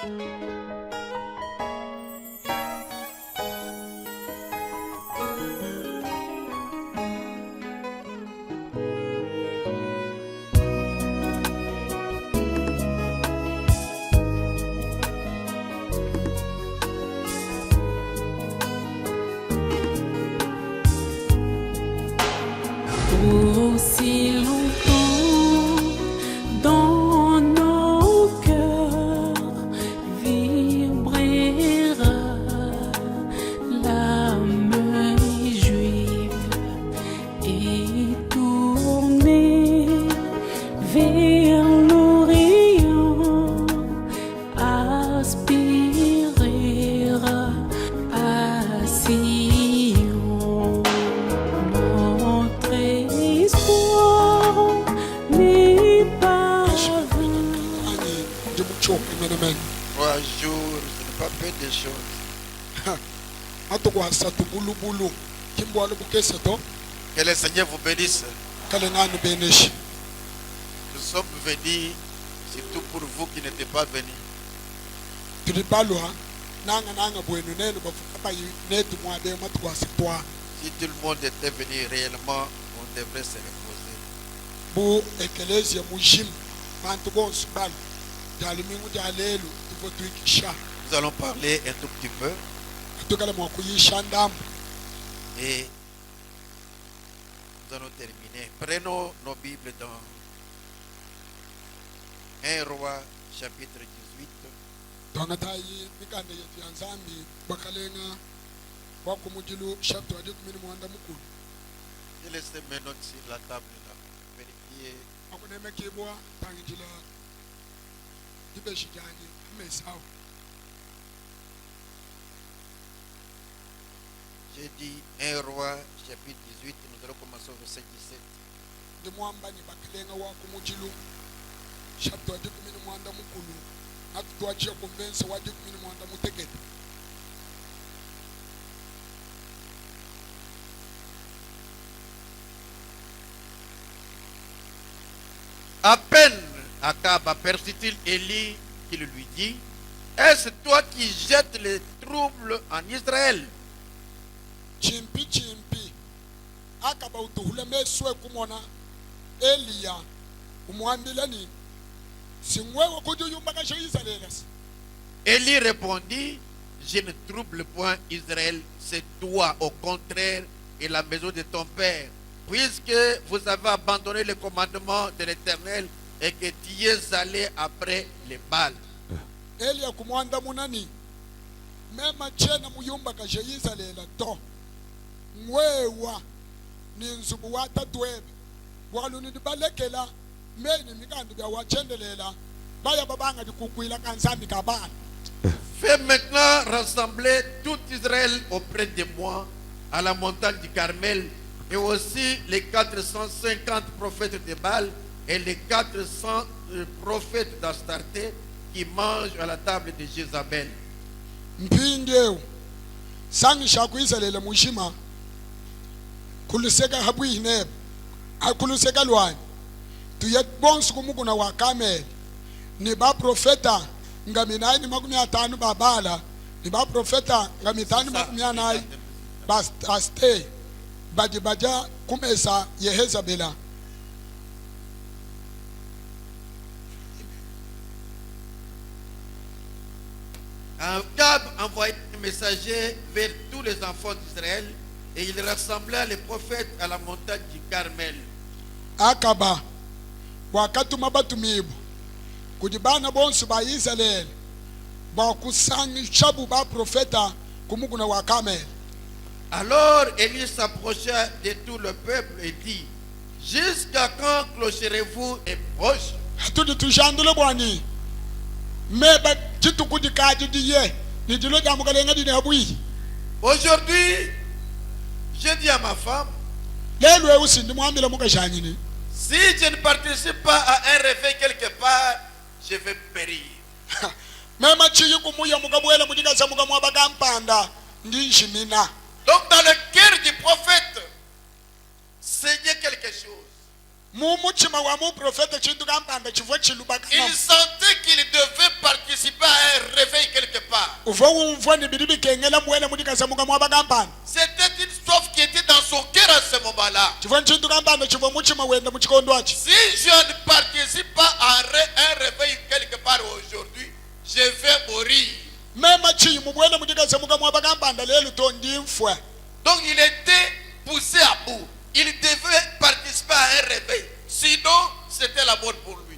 Aussi longtemps dans nos cœurs vibrera l'âme juive et tournée vers l'Orient aspirera à Sion. Notre espoir n'est pas vain. Amen. 3 jours, ce n'est pas peu de choses. Que le Seigneur vous bénisse. Nous sommes venus, surtout pour vous qui n'étiez pas venus. Si tout le monde était venu réellement, on devrait se reposer. Nous allons parler un tout petit peu et nous allons terminer. Prenons nos Bibles dans 1 Roi chapitre 18. J'ai laissé mes notes sur la table là. Vérifiez. J'ai dit 1 Roi chapitre 18. Nous allons commencer au verset 17. À peine Akab aperçut-il Élie qui le lui dit: est-ce toi qui jettes les troubles en Israël? Élie répondit: je ne trouble point Israël, c'est toi au contraire et la maison de ton père, puisque vous avez abandonné le commandement de l'Éternel et que tu es allé après les Baals. Fais maintenant rassembler tout Israël auprès de moi à la montagne du Carmel, et aussi les 450 prophètes de Baal et les 400 prophètes d'Astarté qui mangent à la table de Jézabel. Ni ba profeta ngaminai ni makumi atanu babala ni ba profeta ngamitani makumi anai baste baja kumesa Yehezabela. Akab envoya un messager vers tous les enfants d'Israël et il rassembla les prophètes à la montagne du Carmel. Akaba wakatuma batumibu kujibana bonsu ba Israel ba kusangi shabu ba profeta kumuguna wa Carmel. Alors Élie s'approcha de tout le peuple et dit: jusqu'à quand clocherez-vous et proche? Tout tujandule bwani meba kitu kudikaji diye ni dilo jamugalenga dine abui. Aujourd'hui, je dis à ma femme: lelo usindi mwambile mukashanyini, si je ne participe pas à un réveil quelque part, je vais périr. Mema chiyi kumuya mukabwela mudikaza mukamwabaga mpanda ndinjimina. Donc dans le cœur du prophète saignait quelque chose. Il sentait qu'il devait participer à un C'était une strophe qui était dans son cœur à ce moment-là. Si je ne participe pas à un réveil quelque part aujourd'hui, je vais mourir. Donc il était poussé à bout. Il devait participer à un réveil. Sinon, c'était la mort pour lui.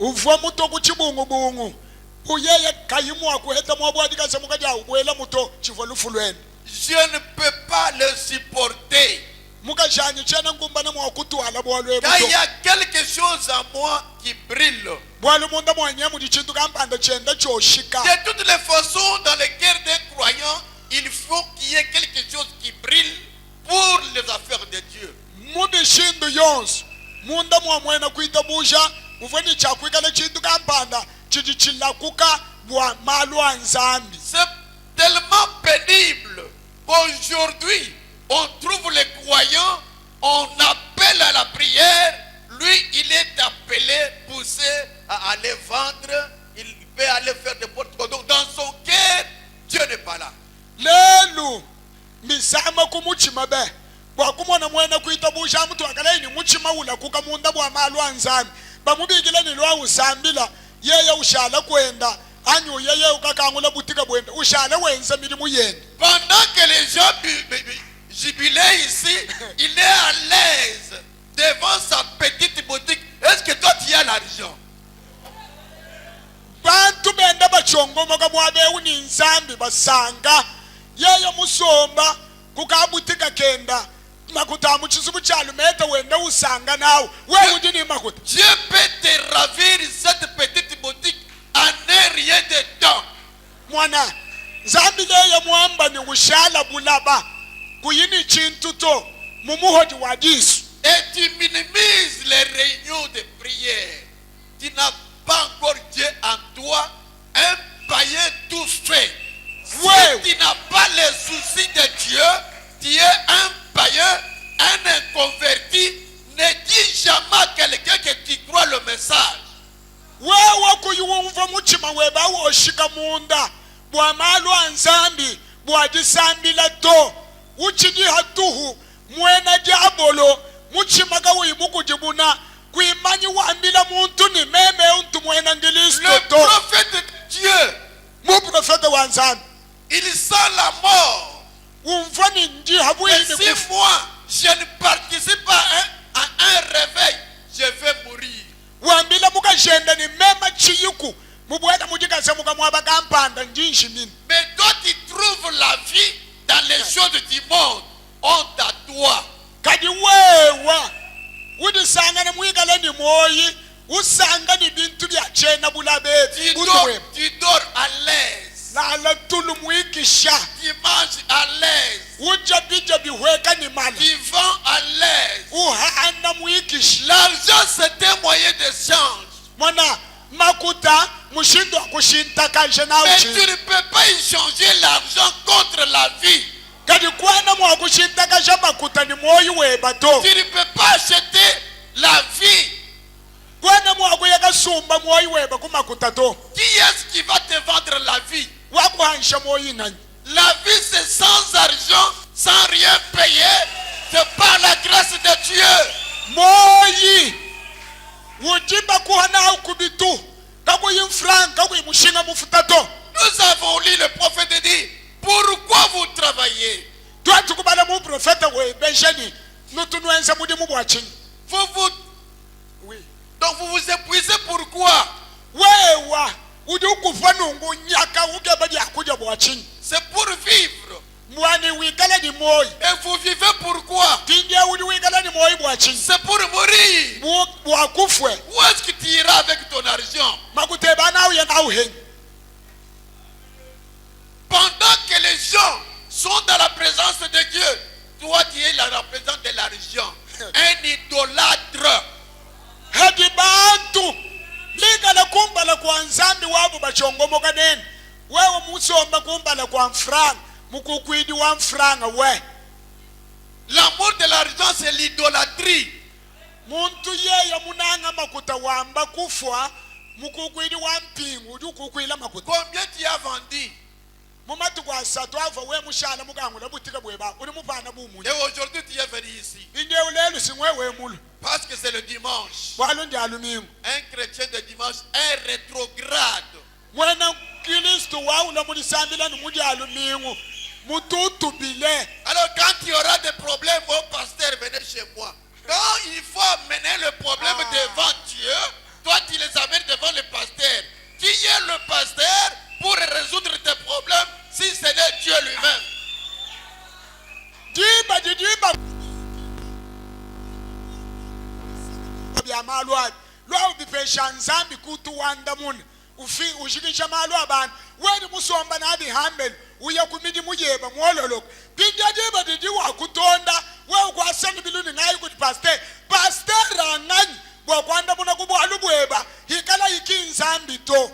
Je ne peux pas le supporter. Car il y a quelque chose en moi qui brille. De toutes les façons, dans les guerres des croyants, il faut qu'il y ait quelque chose qui brille pour les affaires de Dieu. C'est tellement pénible qu'aujourd'hui, on trouve les croyants, on appelle à la prière, lui, il est appelé, poussé à aller vendre, il peut aller faire des portes. Donc dans son cœur, Dieu n'est pas là. Pendant que les gens jubilaient ici, il est à l'aise devant sa petite boutique. Est-ce que toi tu as l'argent? Dieu peut te ravir cette petite boutique en un rien de temps. Et tu minimises les réunions de prière. Tu n'as pas encore Dieu en toi, un païen tout fait. Si tu n'as pas les soucis de Dieu, tu es un païen, un inconverti. Ne dis jamais à quelqu'un que tu crois le message. Le prophète de Dieu, il sent la mort. Et si moi, je ne participe pas à un réveil, je vais mourir. Mais toi, tu trouves la vie dans les choses du monde. Honte à toi. Tu dors à l'aise. Tu manges à l'aise. Tu vends à l'aise. L'argent, c'est un moyen d'échange. Mais tu ne peux pas échanger l'argent contre la vie. Tu ne peux pas acheter la vie. Qui est-ce qui va te vendre la vie? La vie, c'est sans argent, sans rien payer. C'est par la grâce de Dieu. Nous avons lu le prophète dit, pourquoi vous travaillez? Donc vous vous épuisez pourquoi? C'est pour vivre. Et vous vivez pourquoi? C'est pour mourir. Où est-ce que tu iras avec ton argent? Pendant que les gens sont dans la présence de Dieu, toi tu es dans la présence de l'argent. Un idolâtre. L'amour de l'argent, c'est l'idolâtrie. Combien tu as vendu? asatu ava we mushala mukangula butika bweba uli mupana bumunye Et aujourd'hui, tu es venu ici. indewu lelu singwe wemulu Parce que c'est le dimanche. bwalo ndi alumingu Un chrétien de dimanche est rétrograde. mwena kristu waula mulisambila nimudi alumingu mututubile. Alors quand il y aura des problèmes, au pasteur, venez chez moi. Quand il faut amener le problème devant Dieu, toi tu les amènes devant le pasteur. Qui est le pasteur pour résoudre tes problèmes si ce n'est Dieu lui-même? diba didiba byamalwa lwa bipesha nzambi kutu wanda mun ushikisha malwa abantu weni musomba nabi hambele uya kumidi muyeba mwololoko pinja diba didiwa kutonda we kwasani biluni ngayi kuti pastor angani bokwanda muna kubwalu bweba hikala ikinzambi to.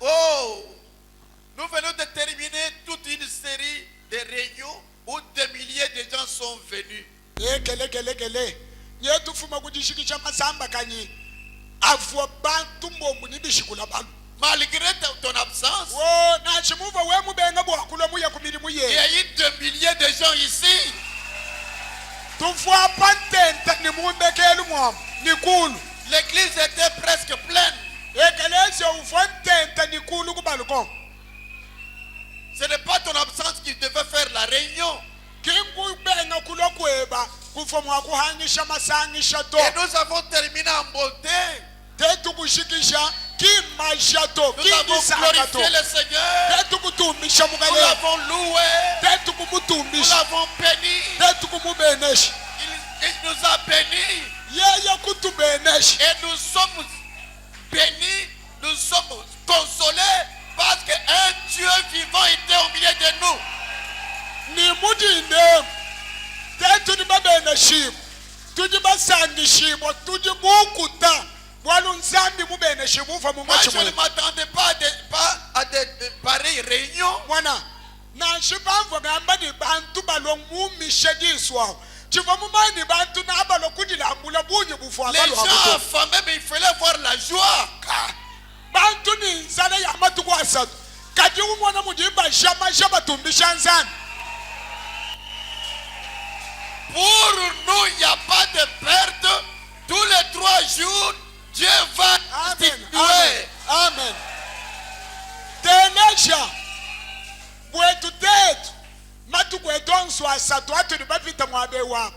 Oh, nous venons de terminer toute une série de réunions où des milliers de gens sont venus. Kele nyetufuma kujishikisha masamba kanyi avwa bantu mbombu nibishikula bantu. Malgré ton absence, Oh, na chimuva we mubenga bwakula muya kumirimu il y ye. a eu des milliers de gens ici. Tufwa pantenta ni mumbekelu mwam nikulu. L'église était presque pleine. Ekelese ufantenta nikulu kubalukon. Ce n'est pas ton absence qui devait faire la réunion. Kingu benga kulokweba kufomwa kuhangisha masangisha to. Et nous avons terminé en beauté. Tetu kushikisha kimashato Nous avons kingisakato. glorifié le Seigneur. Tetu kutumisha Nous mugale. l'avons loué. Tetu Nous kumutumisha. l'avons béni. Tetu kumubeneshi. Il nous a bénis. Yeye kutubeneshi. Et nous sommes bénis. Nous sommes consolés parce qu'un Dieu vivant était au milieu de nous. Ni mudinde. Tetu ni babeneshi. Tuji basangishimo. Tuji bukuta. Walu nzambi mubeneshi mufa Moi, mumachi je ne mwe. m'attendais pas à des pareilles réunions. Mwana. Na shibamvo gamba ni bantu balo mumishe diswa. Chivo mumani bantu na abalo kudilambula bunye bufu Les abalo gens wakuto. affamés, mais il fallait voir la joie. Bantu ni nzala ya matuku asatu. Kati umwana mujimba shama tumbisha nzambi. Pour nous, il n'y a pas de perte. Tous les 3 jours, Dieu va Amen. instituer. Amen. Tenesha. Bwetu tetu. Matuku edonsu asatu. Atu ni bapita mwabewa.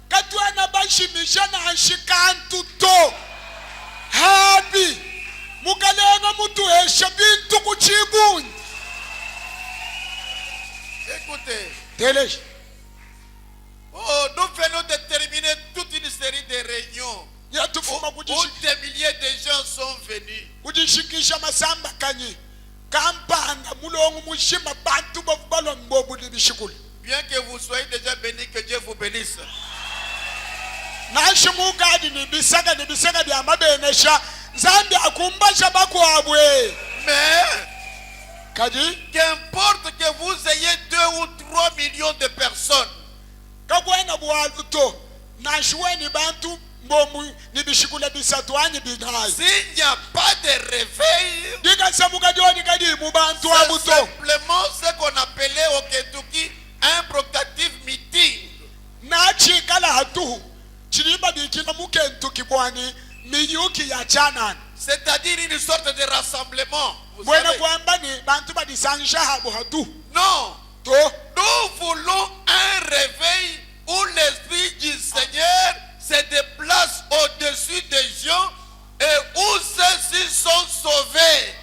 Katu anabashimisha na anshikantu to. Habi. Mukalena mutu esha bintu kuchibuni. Écoutez, Tenesha. oh, nous venons de terminer toute une série de réunions Yatufuma où des milliers de gens sont venus. kujishikisha masamba kanyi. Kampanga mulongu mushima bantu bobalo mbobu libishikuli. Bien que vous soyez déjà bénis, que Dieu vous bénisse. Nashimugadi ni bisaga bya mabenesha. Zambi akumbasha bakwabwe. Mais, Kadi qu'importe que vous ayez 2 ou 3 millions de personnes, kakwena bwaluto. Nashweni bantu mbomu nibishikula bisatwani binayi. s'il n'y a pas de réveil, Diga samuga joni kadi mu bantu c'est abuto. simplement ce qu'on appelait au Kentucky un provocative meeting. Nachi kala hatu. Chiriba bikina mukentu kibwani miyuki ya chanan. C'est-à-dire une sorte de rassemblement. Vous Bwena savez. kwamba ni bantu badisanisha habu hatu. Non, To. nous voulons un réveil où l'Esprit du Seigneur se déplace au-dessus des gens et où ceux-ci sont sauvés.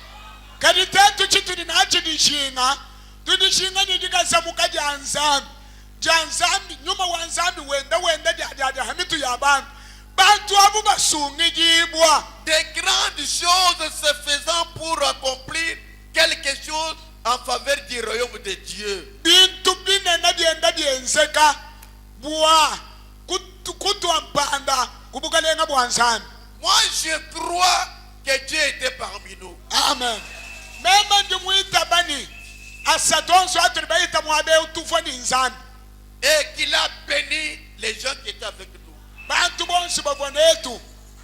Kadi tetu chituni nachi dishinga. Tudishinga ni diga samuka janzambi. Janzambi nyuma wanzambi wenda jaja hamitu ya bantu. Bantu abuga sungi jibwa. Des grandes choses se faisant pour accomplir quelque chose en faveur du royaume de Dieu. Bintu binena bienda bienzeka. Bua. Kutu ampanda. Kubukalenga bwanzambi. Moi, je crois que Dieu était parmi nous. Amen. Mema ndi muita bani. Asadonso atu nibaita mwabe utufa ni nzambi. Et qu'il a béni les gens qui étaient avec nous. Bantu bonsi babwanetu.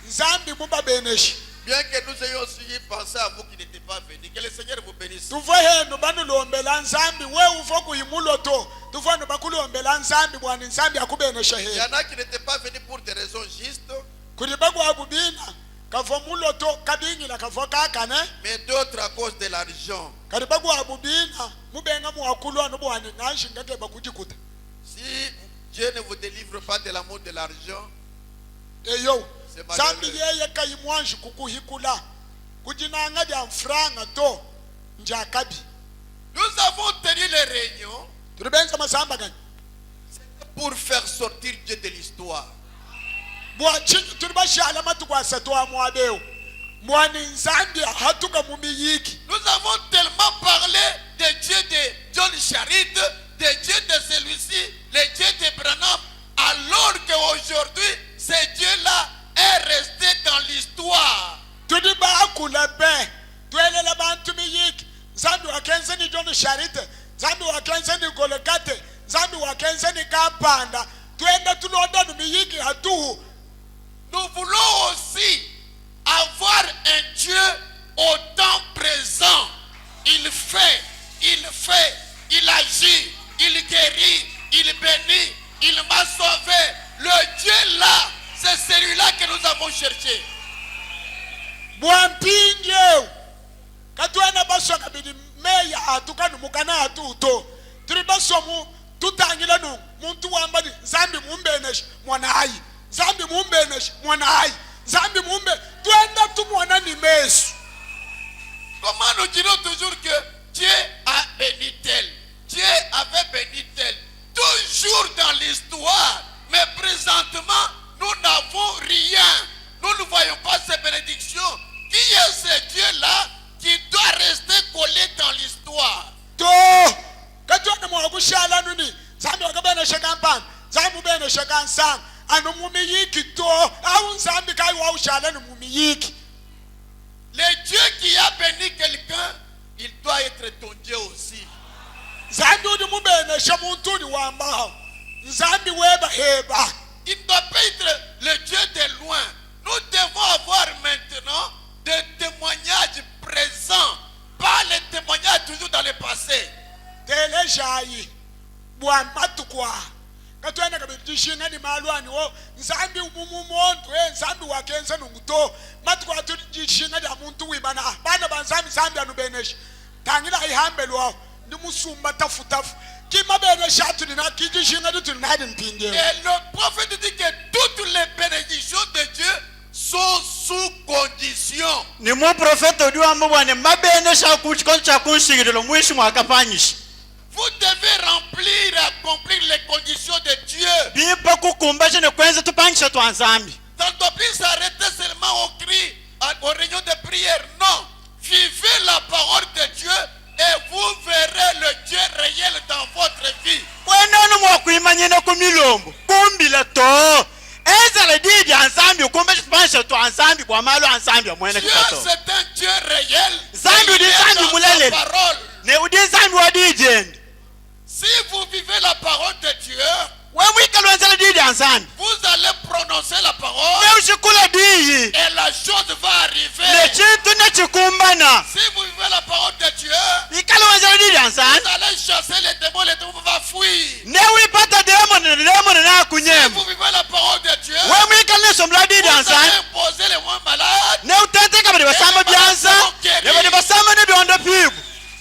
Nzambi muba beneshi. Bien que nous ayons aussi pensé à vous qui n'étiez pas venir. Que le Seigneur vous bénisse. tuve henu banulombela nzambi we uva kuhimuloto tuvanu bakulombela nzambi bwana nzambi akubenesha Il y henu en a qui n'étaient pas venus pour des raisons justes, kuli bagwabubina kava muloto kabingila kava kakane mais d'autres à cause de l'argent. kali bagwabubina mubenga muwakulwano bwana nanshingake bakutikuta Si Dieu ne vous délivre pas de l'amour de l'argent, eyo C'est malheureux. nzambi yeye kayimwanji kukuhikula kujinanga lya mfranga to njakabi nous avons tenu les réunions tulibenza masamba gani pour faire sortir Dieu de l'histoire. bwachinyi tuli bashala matuku asatu amwabeo mwani nzambi hatuka mumiyiki Nous avons tellement parlé de Dieu de John Charit, de Dieu de celui-ci, le Dieu de Branham, alors qu'aujourd'hui, ce Dieu-là est resté dans l'histoire. tuli bakula pe twelela bantu miyiki nzambi wakenze ni John Sharite nzambi wakenze ni Golgate nzambi wakenze ni Kapanda twenda tulonda nu miyiki hatuhu. Nous voulons aussi avoir un Dieu au temps présent. Il fait, il agit, il guérit, il bénit, il m'a sauvé. Le Dieu là, c'est celui-là que nous avons cherché. Bwampinge katwana basoka bidi meya atukanu mukana atuto tuli basomu tutangila nu muntu wambali zambi mumbenesh mwana hayi zambi mumbenesh mwana hayi zambi mumbe twenda tumwana ni mesu. Comment nous dirons toujours que Dieu a béni tel, Dieu avait béni tel, toujours dans l'histoire, mais présentement, nous n'avons rien. Nous ne voyons pas ces bénédictions. Qui est ce Dieu-là qui doit rester collé dans l'histoire? To katwana mwakushala nuni zambi wakabenesha kampani zambi benesha kansang anu mumiyiki to au nzambi kai wa ushala nu mumiyiki. Le Dieu qui a béni quelqu'un, il doit être ton Dieu aussi. Zambi udi mubenesha muntu ni wamba nzambi weba heba. Il ne doit pas être le Dieu de loin. Nous devons avoir maintenant des témoignages présents, pas les témoignages toujours dans le passé. Telejayi bwamatukwa katwena kabitishina ni malwani wo nzambi umumondo nzambi wakenze nunguto matukwa tujishina ya muntu wibana bana banzambi zambi anubenesha tangila ihambelwa ndi musumba tafutafu kima benesha tunina kijishina tunadi mpinde. Et le prophète dit que toutes les bénédictions de Dieu sont sous condition. Ni mu profeta odiwa mbwane mabenesha kuchikoncha kunshigirilo mwishi mwakapanyisha. Vous devez remplir et accomplir les conditions de Dieu. Bipa kukumbaje ne kwenza tupangisha twanzambi. Ça ne doit plus s'arrêter seulement au cri, aux réunions de prière. Non. Vivez la parole de Dieu et vous verrez le Dieu réel dans votre vie. Wenano mwakuimanyina kumilombo. Kumbila to. Ezale didi ansambi kumbaje tupangisha twanzambi kwa malo ansambi mwene Dieu kitato. c'est un Dieu réel. Zambi Il di est zambi dans mulele. sa parole. Ne udi zambi wa dijend. Si vous vivez la parole de Dieu, Wewe kalwanzala didi ansambi. vous allez prononcer la parole Ne ushikula diyi. et la chose va Ne arriver. chitu ne chikumbana. Si vous vivez la parole de Dieu, Ikalwanzala didi ansambi. vous allez chasser les démons vont fuir. Ne wipata demon na Si kunyema. vous vivez la parole de Dieu, Wewe kalne somla didi vous ansambi. allez imposer les moins malades. Ne utete kabali basamba byanza. Ne bali basamba ne bionda pigu.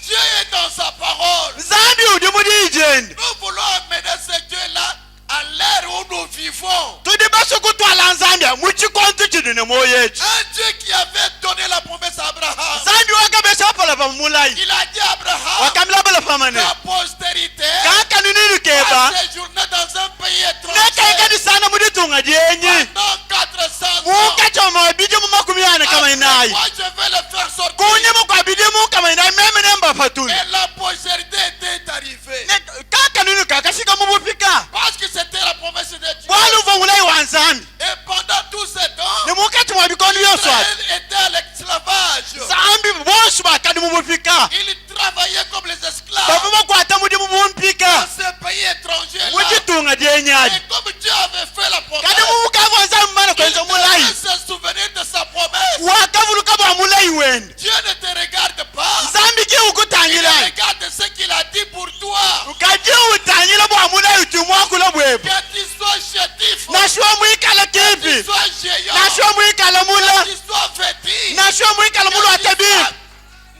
Dieu est dans sa parole. Zambi udi mu dijend. Nous voulons amener ce Dieu-là à l'ère où nous vivons. Tudi basuku twala nzambia muchikontu chidine moyechi. Un Dieu qui avait donné la promesse à Abraham. Zambi wakabesha pala pa mulai. Il a dit à Abraham, Wakamila pala pa mane. ta postérité Kaka nini va keba. séjourner dans un pays Ne kaka étranger di sana muditunga dienyi. pendant 400 ans. Muka choma bidi mu makumiana kama inai. Moi, je vais le faire sortir. Kunye mu kwa bidi mu kama inai meme nemba fatuni. Et la postérité était arrivée. Kaka nini kaka shika mu bupika. Parce que c'était la promesse de Dieu. Bwalu va mulai wanzambi. Et pendant tout ce temps, Ne muka choma bikono yoswa. Israël était à l'esclavage. Zambi bosu bakadi mu bupika. Ils travaillaient comme les esclaves Bavuma kwata mudi mu bumpika. dans ces pays étrangers là. Muditunga dienyadi. Et comme Dieu avait fait la Kadi promesse, mu muka vanzambi mana il kwenza mulai. devait se souvenir de sa promesse. wakavuluka bwa mulayi wende Dieu ne te regarde pas. nzambi ki Il ukutangila regarde ce qu'il a dit pour toi. kaji utangila bwa mulayi tumwakula bwebu Que tu sois chétif. nashuwa mwikala Que tu kipi sois géant. nashuwa mwikala Que mula tu sois vêtu. nashuwa mwikala mula wa tabibi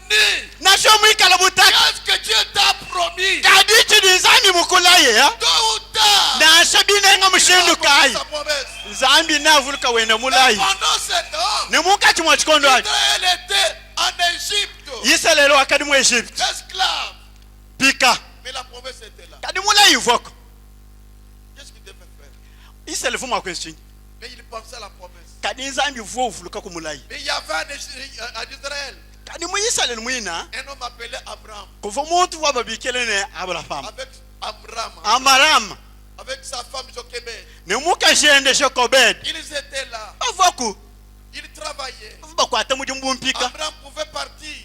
Ni. nashuwa mwikala butaka Qu'est-ce que Dieu t'a promis? kadi chidi nzambi mukulaye ya Tôt ou tard. nasha binenga Il a mushindu accompli kayi sa promesse. nzambi navuluka wenda Et mulayi pendant ce temps, ni mukati mwa chikondo ati Israël était en Égypte, yisalelo wakadi mu Egypt esclave. pika Mais la promesse était là. kadi mulayi voko Qu'est-ce qu'il devait faire? isale vuma kwensinyi Mais il pensait à la promesse. kadi nzambi vuo uvuluka ku mulayi Mais il y avait en Israël kadi mu yisaleli mwina un homme appelé Abraham. kuva muntu wababikele ne aburahamu Avec Abraham, amaramu avec sa femme Jochebed. ne mukashende shokobedi Ils étaient là. bavoku Ils travaillaient. bakwata muji mbumpika Abraham pouvait partir.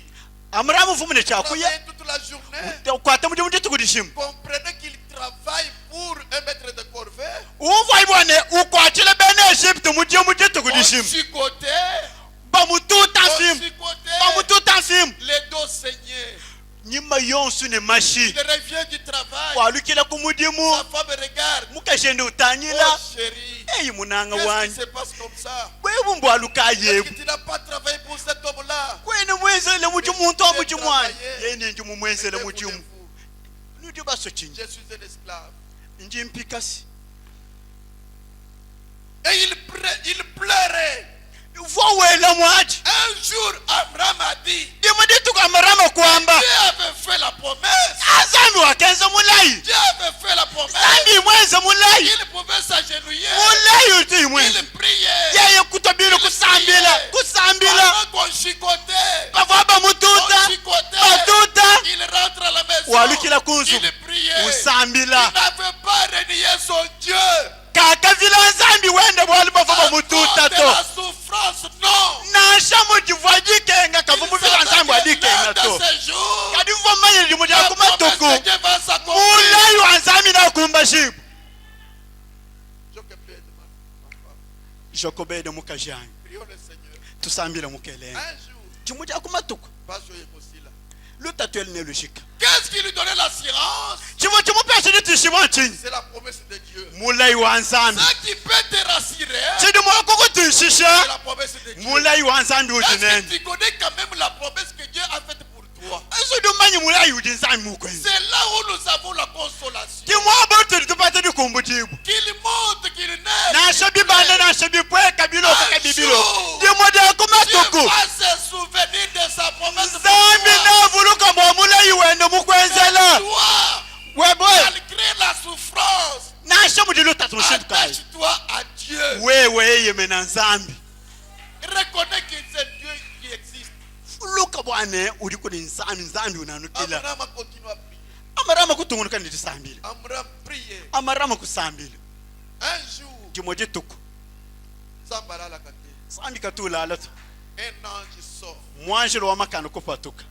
amaramu vumune chakuya Travailler toute la journée. kwata muji muji tukudishimu Comprenez qu'il travaille pour un maître de corvée. uva ibone ukwatile bene Egypt muji muji tukudishimu Aussi côté, bamututa mfimu aussi côté, bamututa mfimu les dos saignés. nyima yonsu ne mashi Il revient du travail. walukila kumudimu Sa femme regarde. mukashende Oh utanyila chérie, eyi munanga qu'est-ce qui wani se passe comme ça? kwebumbu aluka Est-ce yebu que tu n'as pas travaillé pour cet homme-là? kwene mwenzele muji muntu wa muji mwani Travailler. yeni nji mumwenzele Mais mujimu voulez-vous? nudi basocinyi Je suis un esclave. nji mpikasi Et il pleurait. vowela mwaji Un jour, Abraham a dit, dimudituku amarama kwamba Dieu avait fait la promesse. azambi wakenze mulayi Dieu avait fait la promesse. zambi imwenze mulayi Il pouvait s'agenouiller. mulayi uti imwenze Il priait. yeye kutobile kusambila kusambila Pendant qu'on chicotait, bava bamututa on chicotait, batuta il rentre à la maison. walukila kunzu Il priait. Il usambila n'avait pas renié son Dieu. kakavila nzambi wende bwali bava À cause bamututa de to la souffrance, non. nasha mujivu ajikenga Il kavumuvila nzambi savait que adikenga l'un de to ces jours, kadi vomanyile limuja la promesse kumatuku de Dieu va s'accomplir. mulayi wa nzambi nakumba shibu Jochebed, ma femme, jokobede mukajanyi prions le Seigneur. tusambile mukelenga Un jour, chimuja kumatuku pas jouer aussi là. lutatweli nelushika Qu'est-ce qui lui donnait l'assurance? chivo chimupeshe ditishimo nchinyi C'est la promesse de Dieu. mulayi wa nzambi Ce qui peut te rassurer, chidi mokukutishisha c'est la promesse de Dieu. mulayi wa nzambi Est-ce que udinene tu connais quand même la promesse que Dieu a faite pour toi? isudumanyi mulayi udi nzambi mukwenzi C'est là où nous avons la consolation. timwabotuli tupate dikumbujibu Qu'il monte, qu'il naisse. nasho bibanda nasho bipweka biloko kabibilo Un jour, dimoja Dieu kumatuku va se souvenir de sa promesse pour nzambi toi. navuluka mwa mulayi wende mukwenzela Toi, webwe malgré la souffrance, nasho mudilutatu mushindukayi attache-toi à Dieu. wewe yeyeme na nzambi Reconnais que c'est Dieu qui existe. fuluka bwane uli kuli nzambi unanukila Abraham a continué à prier. amarama kutungunuka nditisambile Abraham priait. amarama kusambile Un jour, dimoje tuku Zambala la kate. sambi katulalato Un ange sort. mwanjilo wa makano kupatuka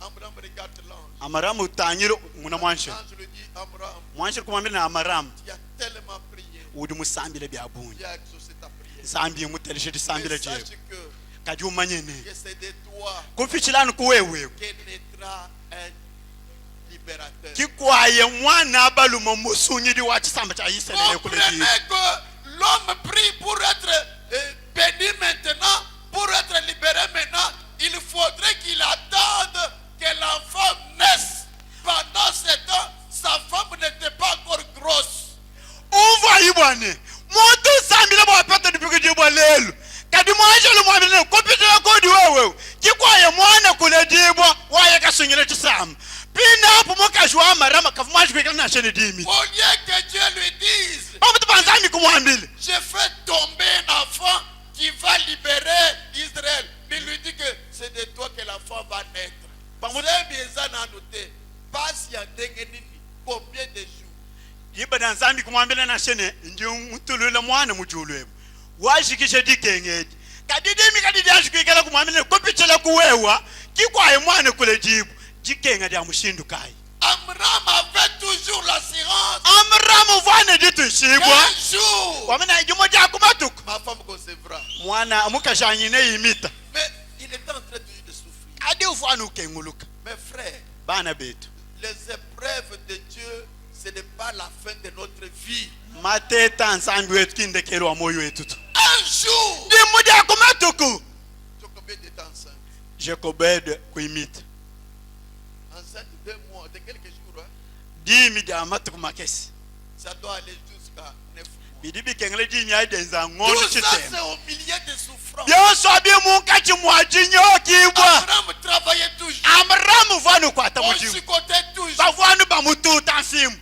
Abraham regarde l'ange. amaramu utanyiro muna mwanjilo L'ange lui dit, Abraham, mwanjilo kumwambile na amaramu tu as tellement prié. udi musambile byabunyi Dieu a exaucé ta prière. zambi imuteleshe Mais tisambile jewe sache que kadi umanyene c'est de toi kufichilani kuwewewe que naîtra un libérateur. kikwaye mwana abaluma musunyidi wa chisamba cha Israeli kule Comprenez jii que l'homme prie pour être béni maintenant, pour être libéré maintenant. Il faudrait qu'il attende que l'enfant naisse. Pendant ce temps, sa femme n'était pas encore grosse. umva ibwane muntu sambile bwapata dipikijibwa lelo kadi mwanjilo mwambile kupitila kodi wewe kikwaye mwana kule dibwa waye kasunyile chisamba pina hapo mukashi wa amarama kafumwashikika na shene dimi Au lieu que Dieu lui dise, pamutu panzambi kumwambile je fais tomber un enfant qui va libérer Israël. Il lui dit que c'est de toi que l'enfant va naître. C'est bien ça à noter. Passe y a combien de jours? yibada nzambi kumwambile na shene ndi mutulule mwana mujulwebu washikishe dikengedi kadidimi kadidi ashikikala kumwambile kupitila kuwewa kikwaye mwana kule jibu jikenga dia mushindukayi Abraham avait toujours toujours l'assurance amramu vane ditushibwa qu'un jour, wamena ijimo ja kumatuku ma femme concevra. mwana mukashanyine yimita Mais il était en train de souffrir. adi ufana ukenguluka Mes frères, bana betu les épreuves de Dieu, ce n'est pas la fin de notre vie. mateta nsambi wetu kindekelwa moyo wetu tu Un jour, ndimo ja kumatuku tu as combien de temps enceinte? jekobed kuimita Enceinte de 2 mois, de quelques jours. Hein? dimi ja matuku makesi Ça doit aller jusqu'à 9 mois. bidibi kengele dimi aidenza ngono Tout ça, chitemba c'est au milieu de souffrances. byonso bimunkachi mwajinyookibwa Abraham travaillait toujours. amramu vanu kwata On mujibu chicotait toujours. bavanu bamututa nsimu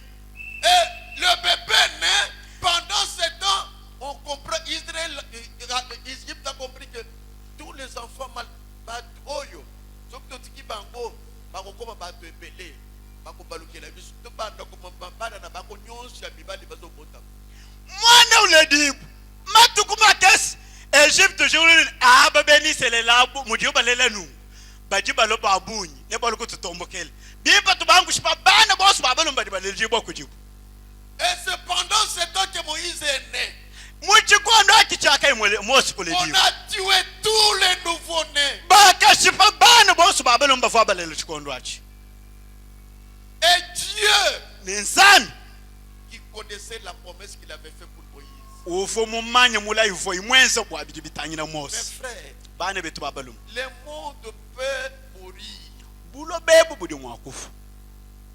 Et le bébé naît, pendant ce temps, on comprend, Égypte a compris que tous les enfants mal, oyo, donc tout qui bango, bakokoma bato ebele, bakobalukela biso, to banda komambana na bako nyonso ya mibali bazobota. mwana uledibu matuku makesi egypte jurulini ababeniselelela mujibu balelenu bajiba lo babunyi nebaluku tutombokele bipa tubangushipa bana bosu babalomba dibalejibwa kujibu. Et c'est pendant ce temps que Moïse est né. muchikondo akichaka imwele mosi On kuledibu a tué tous les nouveau-nés. bakashipa bana bosu babalomba fa balelo chikondo achi Et Dieu, ninsani qui connaissait la promesse qu'il avait faite pour Moïse. ufo mumanye mulaivo imwense bwabidi bitanyina Mes mosi frères, bana betu babalomba le monde peut mourir. bulo bebu budi mwakufa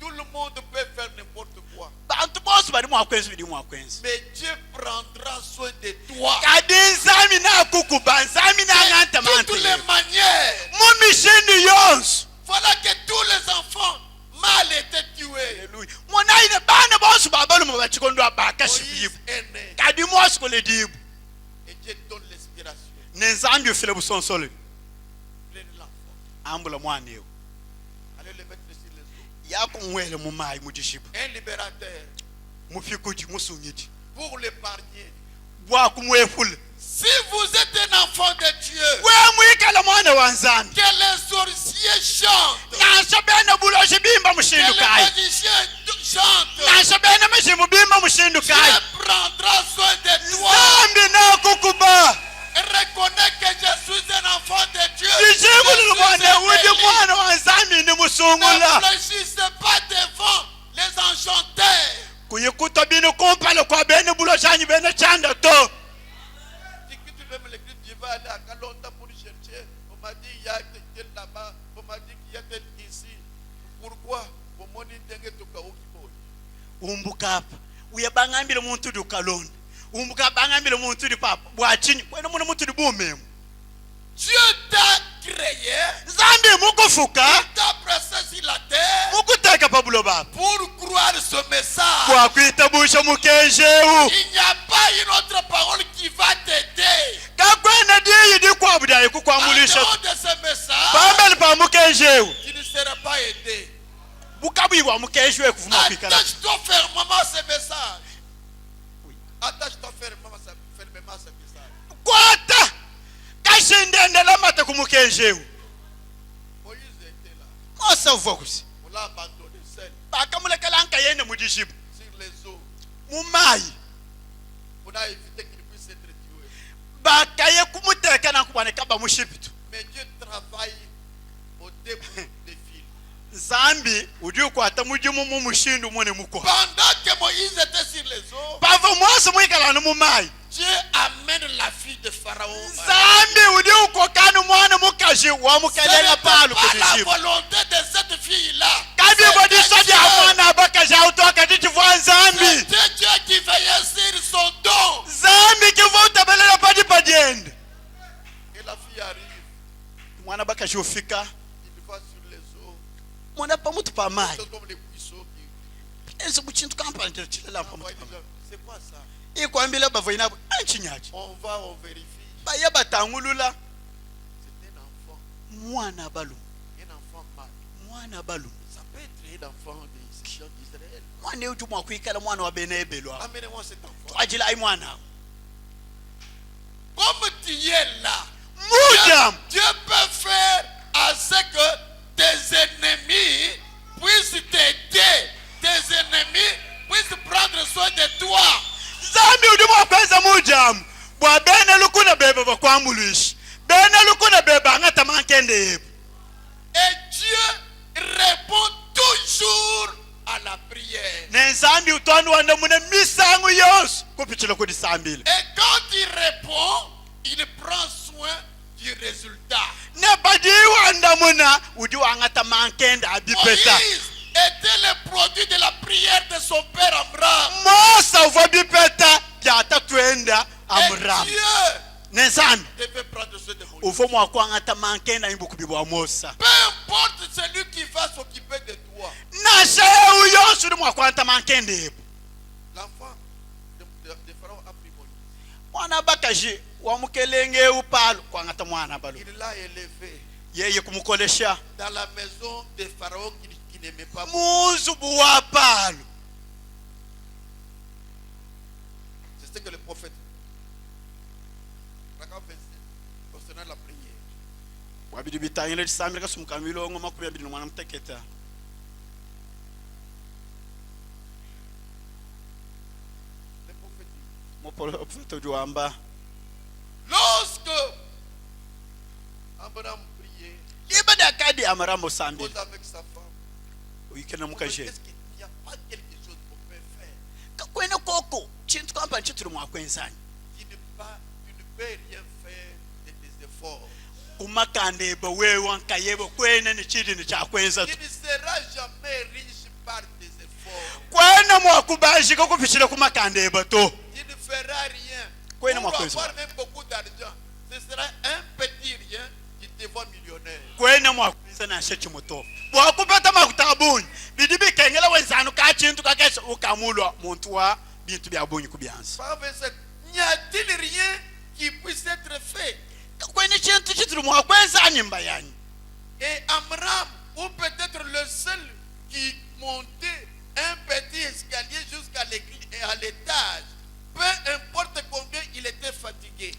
Tout le monde peut faire n'importe quoi. bantu bosi bali mwakwenzi bidi mwakwenzi Mais Dieu prendra soin de toi. kadi nzami nakukuba nzami De toutes nangantamante les manières. mumishini yonso Voilà que tous les enfants mal étaient tués. Haleluya. Munaine bana bosi babalomba bachikondo Moïse abakashibibu est né. kadi mosi kuledibu Et Dieu donne l'inspiration. nenzambi ufile busonsole Prenez l'enfant. ambula mwana ewe Allez le mettre sur les eaux. yakumwele mumayi mujishibu Un libérateur mufikuji musungiji pour l'épargner. bwakumwefula Si vous êtes un enfant de Dieu, wemwikala mwana wa nzambi que les sorciers chantent, nasho bene buloshi bimba que les mushindukayi magiciens chantent, nasho bene mashimu bimba mushindukayi Dieu prendra soin de toi. nzambi nakukuba Reconnais que je suis un enfant de Dieu. ijibu Je lilibone suis udi élu. mwana wa nzambi ni Ne musungula fléchissez pas devant les enchanteurs. kuyikuta bini kumpale kwa bene buloshanyi bene chanda to Si tu veux me l'écrire, tu vas aller à Kalonda pour chercher. On m'a dit il y a tel là-bas. On m'a dit qu'il y a tel ici. Pourquoi? Pour mon intérêt, tu vas au umbukapa uyabangambile muntu dukalonda umbuka bangambile muntu di papa bwachini kwena muna muntu di bumemu Dieu t'a créé, nzambi mukufuka t'a placé sur la terre mukuteka pabulo baba pour croire ce message. bwakwitabusha mukenjewu Il n'y a pas une autre parole qui va t'aider. kakwena diyi dikwabudayi En kukwamulisha dehors de ce message, pambele pa mukenjewu tu ne seras pas aidé. bukabwibwa mukenjewu kuvuma kwikala Attache-toi fermement à ce message. Attache-toi fermement à ce message. kwata kashindendela mata kumukenjewu Moïse était là. mose uvokusi On l'a abandonné seul bakamulekela nkayene mujishibu sur les eaux. mumayi On a évité qu'il puisse être tué. bakaye kumuteka nakuboneka bamushipitu Mais Dieu travaille au début des fils. nzambi udi ukwata mujimu mumushindu mune mukwa Pendant que Moïse était sur les eaux, pava mose mwikalanu mumayi Dieu amène la fille de Pharaon. nzambi udi ukokanu mwana mukaji Ce wamukelela n'est palu pas la kudishibu volonté de cette fille-là. kabibodiso dia mwana abakaji autoka tichivwa nzambi C'était Dieu qui veillait sur son don. nzambi kiva utabelela padi padiende Et la fille arrive. mwana bakaji ufika Il va sur les eaux. mwana pamutu pamayi C'est comme les buissons qui. ezi kuchintu kampani chilela pamutu pamayi C'est quoi ça? ikwambile bavoyinabo anchinyaji On vérifie. baye batangulula C'est un enfant. mwana balumu Un enfant mâle. mwana balumu Ça peut être un enfant des gens d'Israël. mwana uju mwakwikala mwana wa bene ebelwa Amenez-moi cet enfant. twajila ayi mwana Comme tu es là, mujamu Dieu peut faire à ce que tes ennemis puissent t'aider. Tes ennemis jamu bwa bene lukuna bebe bakwambulushi bene lukuna bebe angata mankende. Et Dieu répond toujours à la prière. Nenzambi utwanu wanda mune misangu yos kupichila kudi sambile. Et quand il répond, il prend soin du résultat. Ne badi wanda muna udi wangata mankende abipeta. Moïse était le produit de la prière de son père Amram. Mosa uva bipeta jata twenda Et Amram. Dieu Nenzambi devait prendre soin de Moïse. uvo mwakwangata mankende imbuku bibwa Mosa. Peu importe celui qui va s'occuper de toi. Nashe uyos udi mwakwangata mankende. L'enfant de Pharaon a pris Moïse. Mwana bakaji wamukelenge upalo kwangata mwana balo. Il l'a élevé Yeye kumukolesha dans la maison de Pharaon qui n'aimait pas Moïse. muzubu wa palo. C'est ce que le prophète concernant la prière. Wabidi bitangire disambire kasumukamilo ngoma kubya bidi mwana muteketa. Le prophète dit, Mopolo opfeto juamba. lorsque Abraham priait, Ibada kadi Amram sambile. pose avec sa femme, Uyikena mukaje. est-ce qu'il n'y a pas quelque chose qu'on peut faire? Kakwena koko chintu kwamba chituru mwakwenzani. Tu ne peux rien faire de tes efforts. Kumakande ba wewe wankayebo kwena ni chidi ni chakwenza. Tu ne seras jamais riche par tes efforts. Kwena mwakubaji kupichira kumakande ba to. Tu ne feras rien. Quoi, Pour non, moi, avoir même beaucoup d'argent, ce sera un petit rien qui te voit millionnaire. Kwena mwakwenzana na shechi moto. Wakupata makutabuni. Bidi bikengela wenzanu ka chintu kakesha ukamulwa muntu wa bintu bya bunyi kubyanza. Par verset, n'y a-t-il rien qui puisse être fait? Kwena chintu chituru mwakwenzani mbayani. Et Amram, ou peut-être le seul qui montait un petit escalier jusqu'à l'église et à l'étage, peu importe combien il était fatigué.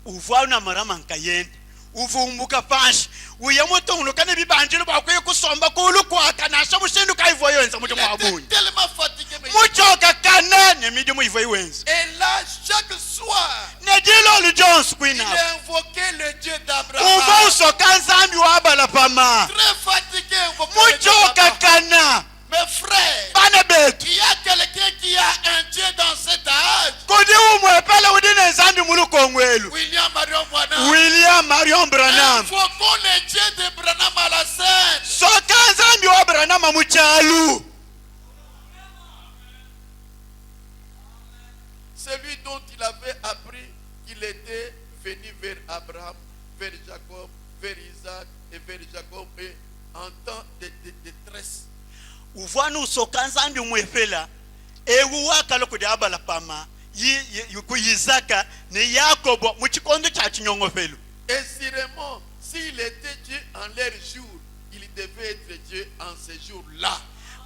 Uva na marama nkayende. Uvumbuka panshi. Uyamutungu kane bibanjiro bakwiye kusomba kulukwata nasha mushindu kaivoyo enza Il mujo était mwabunyi. tellement fatigué. Mais Muchoka kana nemidi mu ivoyo wenza. et là, chaque soir, Nedilo lu Jones il kwina. invoquait le Dieu Uva d'Abraham. usoka nzambi wabala pama. Très fatigué, invoquait le Dieu Muchoka d'Abraham. kana. Mes frères, Bana betu. il y a quelqu'un qui a un Dieu dans cet âge. Kodi umwepele udine nzambi mulukongwelu. William Marion Branham. William Marion Branham. Invoquons le Dieu de Branham à la scène. Soka nzambi wa Branham muchalu. Celui dont il avait appris qu'il était venu vers Abraham, vers Jacob, vers Isaac et vers Jacob et en temps de détresse. Uvanu usoka nzambi mwepela. Ewu wakalo kudi abala pama. Ku Isaka ne Yakobo muchikondo cha chinyongofelu. Et sûrement, s'il était Dieu en leur jour, il devait être Dieu en ce jour-là.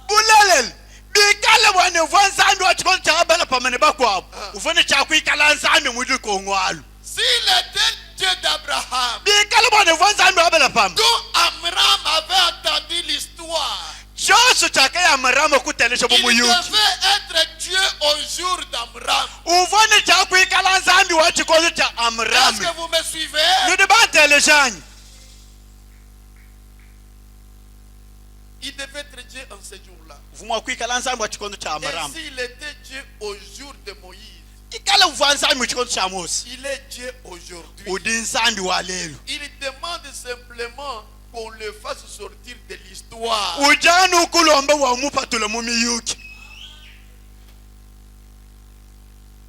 Bulelel. Bikale wane nzambi wa chikondo cha abala pama ne bakwabo. Uvone cha kuikala nzambi mulikongwalu. S'il était Dieu d'Abraham, Bikale wane nzambi wa abala pama. dont Amram avait entendu l'histoire, Josu chaka ya Amram kutelesha il bumuyuki. devait être Dieu au jour d'Amram. Uvone cha kuikala nzambi wa chikondo cha Amram. Est-ce que vous me suivez? Nudi bateleshani. Il devait être Dieu en ce jour-là. Uvumwa kuikala nzambi wa chikondo cha Et Amram. s'il était Dieu au jour de Moïse, Ikala uva nzambi wa chikondo cha Mose. il est Dieu aujourd'hui. Udi nzambi wa lelo. Il demande simplement qu'on le fasse sortir de l'histoire. Ujani ukulomba wa mupatula mumiyuki.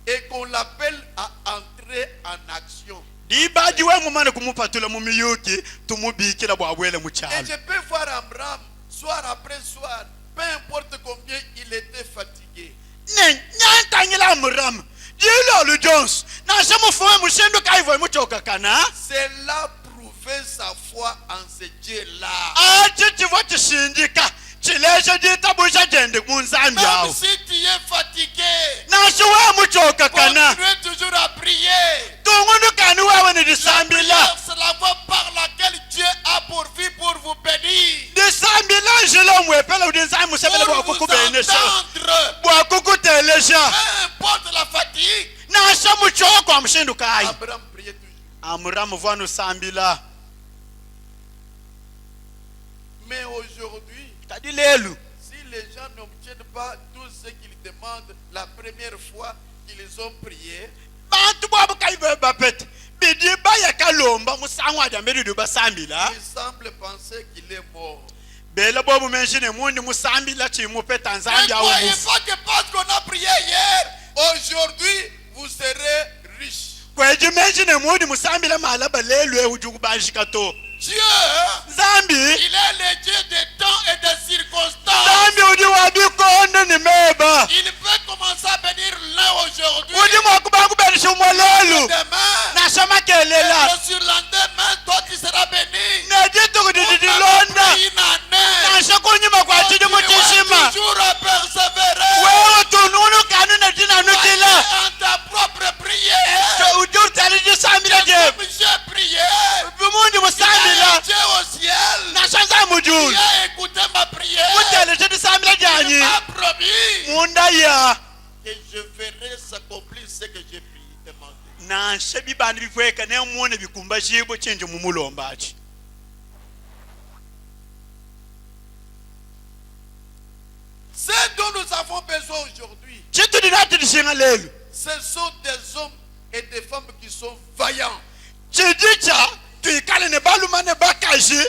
Et qu'on l'appelle à entrer en action. Dibaji we mumane kumupatula mumiyuki tumubikila bwabwele Et muchalo. je peux voir Abraham, soir après soir, peu importe combien il était fatigué. Ne nyantangila Amram. Dilo lu Jones. Na shamu fuwe mushindu kaivo muchoka kana. Cela prouvait sa foi en ce Dieu-là. Chichivo chishindika. Chilesha jitabusha jende munzambi Même yao. si tu es fatigué, Na shuwe muchoka kana. continuez toujours à prier. Tungundu kani wewe ni La disambila. prière, c'est la voie par laquelle Dieu a pourvu pour vous bénir. Disambila jilo mwepela udinzambi musebele Pour bwa vous kukubenesha. entendre. Bwa kukutelesha. Peu importe la fatigue, Nasha muchoka mushindu kai Abraham priait toujours. amuramu vwanu sambila Mais aujourd'hui, kadi lelu si les gens n'obtiennent pas tout ce qu'ils demandent la première fois qu'ils ont prié, bantu bwabo kai bapete bidi baya kalomba musangu adambeli basambila il semble penser qu'il est mort. bela bobu menshine mundi musambila chimupe Ne Tanzania au croyez mufu pas que parce qu'on a prié hier, aujourd'hui, vous serez riche. kweji menshine mundi musambila malaba lelu ehujugu banshikato Dieu, zambi il est le Dieu des temps et des circonstances. zambi udi wabikondo ni meba Il peut commencer à bénir l'un aujourd'hui, udi mwakubangu benisha umwalelu demain, nasoma et kelela le surlendemain, toi tu seras béni. nejitu On kudidilonda va prier une année. nasha kunyuma kwa chidi mutishima Toujours à persévérer. wewe tununu kanu na dinanukila En ta propre prière. udi utalijisambila jebu Comme j'ai prié, vimundi il y a musambila un Dieu au ciel nashanza qui mujulu a écouté ma prière. utele tidisambila Il janyi m'a promis munda ya que je ferai s'accomplir ce que j'ai prié, demandé. nanshe bibandi bifweka nemune bikumba chibo chinji mumulombachi Ce dont nous avons besoin aujourd'hui, chitu dinatilishinga lelu ce sont des hommes et des femmes qui sont vaillants. chidicha tuikale ne baluma ne bakashi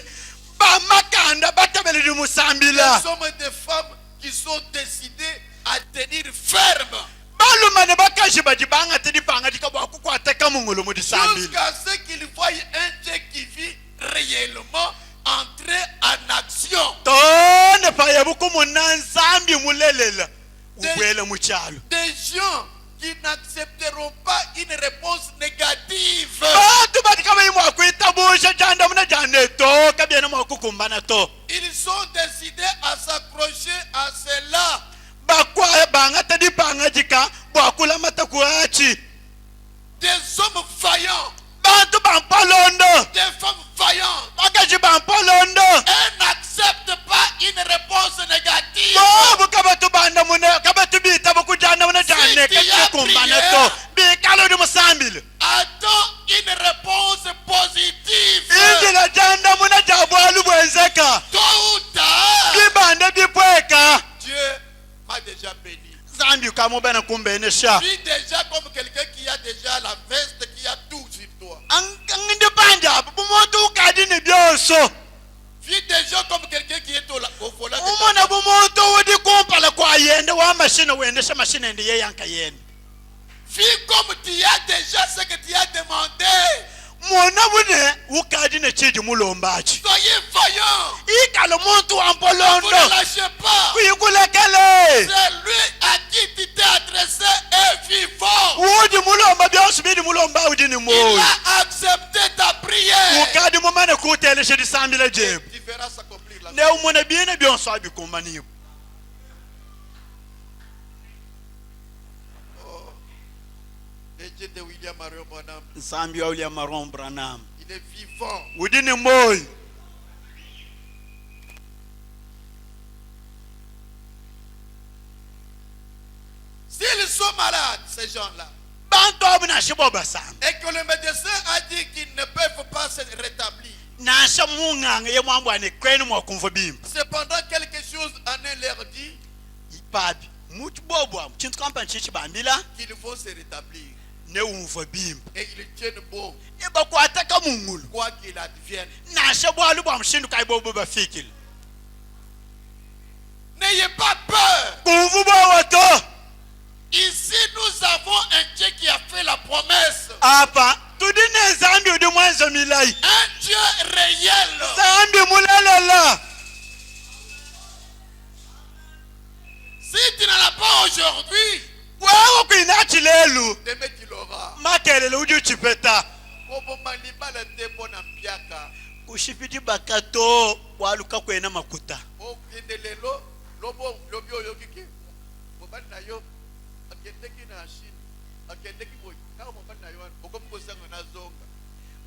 bamakanda batabeleli musambila Des hommes et des femmes qui sont décidés à tenir ferme baluma ne bakashi badibanga tidipanga dikabwakukwateka mungulu mudisambila jusqu'à ce qu'ils voient un Dieu qui vit réellement entrer en action. tone payebukumuna nzambi mulelela ubwele muchalo Des gens qui n'accepteront pas une réponse négative. bantu badikaba imwakuitabusha janda muna jane to kabyena mwakukumbana to Ils sont décidés à s'accrocher à cela. bakwaya banga tadipanga jika bwakula matakuachi Des hommes vaillants, bantu bampolondo des femmes vaillantes. bakashi bampolondo Elles n'acceptent pas une réponse négative. bobu kabatu banda muna kabatu bita bukujanda muna jane Si tu as kakukumbana prié, to bikalo di musambile Attends une réponse positive. injila janda muna jabwalu bwenzeka Tôt ou tard, bibanda bipweka Dieu m'a déjà béni. zambi kamubana kumbenesha Je suis déjà comme quelqu'un qui a déjà la veste, qui a tout sur toi. angindi banja bumuntu ukadi ni byoso Vis déjà comme quelqu'un qui est au volant. umona bumuntu udi kumpala kwa yende wa mashina wendesha mashina ndi yeyanka yende Vis comme tu as déjà ce que tu as demandé. mona bune ukadi ne chiji mulombachi Soyez vaillants. ikalo muntu Vous wampolondo ne lâchez pas. kuyikulekele C'est lui à qui tu t'es adressé est vivant. udi mulomba byoso bidi mulomba udi ni Il moyo a accepté ta prière. ukadi mumane kutelesha disambile jebu Tu verras s'accomplir la ne umone bine byonso abikumbanibo Le Dieu de William Marion Bonham, nsambi wa William Maron Branham il est vivant. udi ni moyo S'ils sont malades, ces gens-là, bantu abu nashibo basanga et que le médecin a dit qu'ils ne peuvent pas se rétablir, nasha munganga ye mwambwane kwenu mwakumva bimba cependant quelque chose en eux leur dit ipabi mutu bobwa chintu kampani chichi bambila qu'ils vont se rétablir. ne umva bimba Et ils tiennent bon, ibakwataka mungulu quoi qu'il advienne. nasha bwalu bwa mshindu kai bobo bafikile N'ayez pas peur. kuvu bwawato Ici, nous avons un Dieu qui a fait la promesse. apa tudi ne zambi udi mwenzo milai Un Dieu réel. zambi mulelela Si tu n'en as pas aujourd'hui, wewe kuinachi lelu demain tu l'auras. makelele udi uchipeta Kobo malibala te bona mpiaka. kushipiti bakato waluka kwena makuta O kende lelo, lobo lobio yokiki. Mobali na yo akendeki na Chine. Akendeki boy. Kama mobali na yo okomko sango na zonga.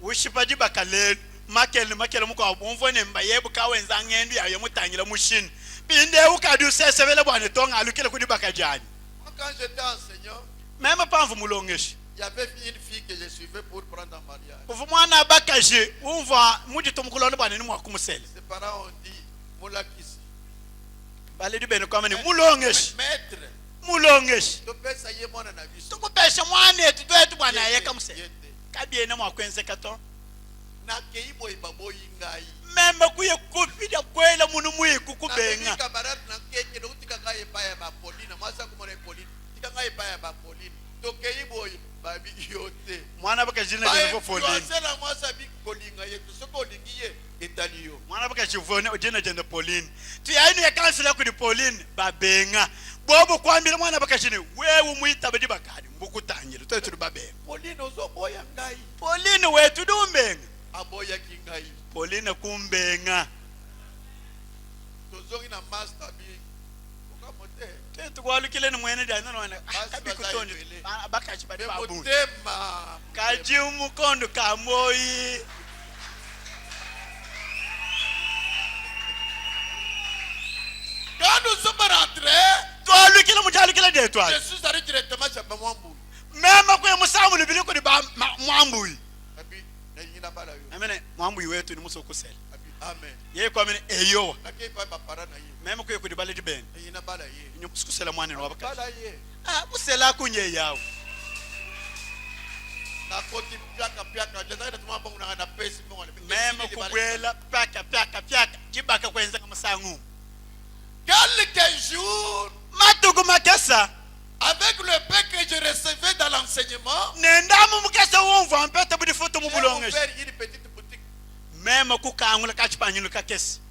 ushipaji bakalelu makele muko abumvone mba yebu kawenza ngendu yayo mutangila mushini binde ukadi usesebele bwane tonga alukile kudi bakajani Moi, quand j'étais enseignant, meme pamvu mulongeshi Il y avait une fille que je suivais pour prendre en mariage. kuva mwana bakaje umva mudito mukulona bwana ni mwakumusele Ses parents ont dit, Moulakisi, baledi bene kwamene mulongeshi maître, mulongeshi tu peux essayer mon avis. tukupesha mwana etu twetu bwana ayeka musele kabiene mwakwenzeka kato Na keibo ibabo ingai. meme kuye kupida kwela munu mwiku kubenga Camarade na keke no tika ngai pa ya ba Pauline, mwasa kumona Pauline. Tika ngai pa ya ba Pauline. To keibo babi yote. mwana bakajina jenefo folini Ba na mwasa bi kolinga yetu. Soko lingiye etaliyo. mwana bakachivone ojena jenda Pauline tuyaini ya kansela kudi Pauline babenga bobo kwambira mwana bakashine wewe muita badi bakadi mbukutangire twetu babenga Pauline ozo boya ngai. Pauline wetu dumbenga Aboya kingai. Pauline kumbenga Tozongi na master bi. Okamote. twetu kwalukile ni mwene dana nwana Basi kabikutonje bazayi bakachi badi babu Motema. kaji umukondo kamoyi Quand nous sommes rentrés, twalukile mujalukile detwa je suis allé directement chez Bamwambu. mema kwe musamu libili kudi ba mwambui Abi, na yina bala yo. amene mwambui wetu ni musokusela Abi, amen. ye kwamene eyo Na ke pa ba para na ye. mema kwe kudi baledi ben Na yina bala ye. ni kusukusela mwana ni wabaka Bala ye. musela kunye yawo Na koti pyaka. Jaza ina tuma bongo na pesi bongo. mema kubwela pyaka jibaka kwenza kamasangu Quelques jours, matuku makesa avec le pain que je recevais dans l'enseignement, nendamu mukesa wumva mpeta budi futu j'ai mubulongeshi ouvert une petite boutique. mema kukangula kachipanyulu kakesi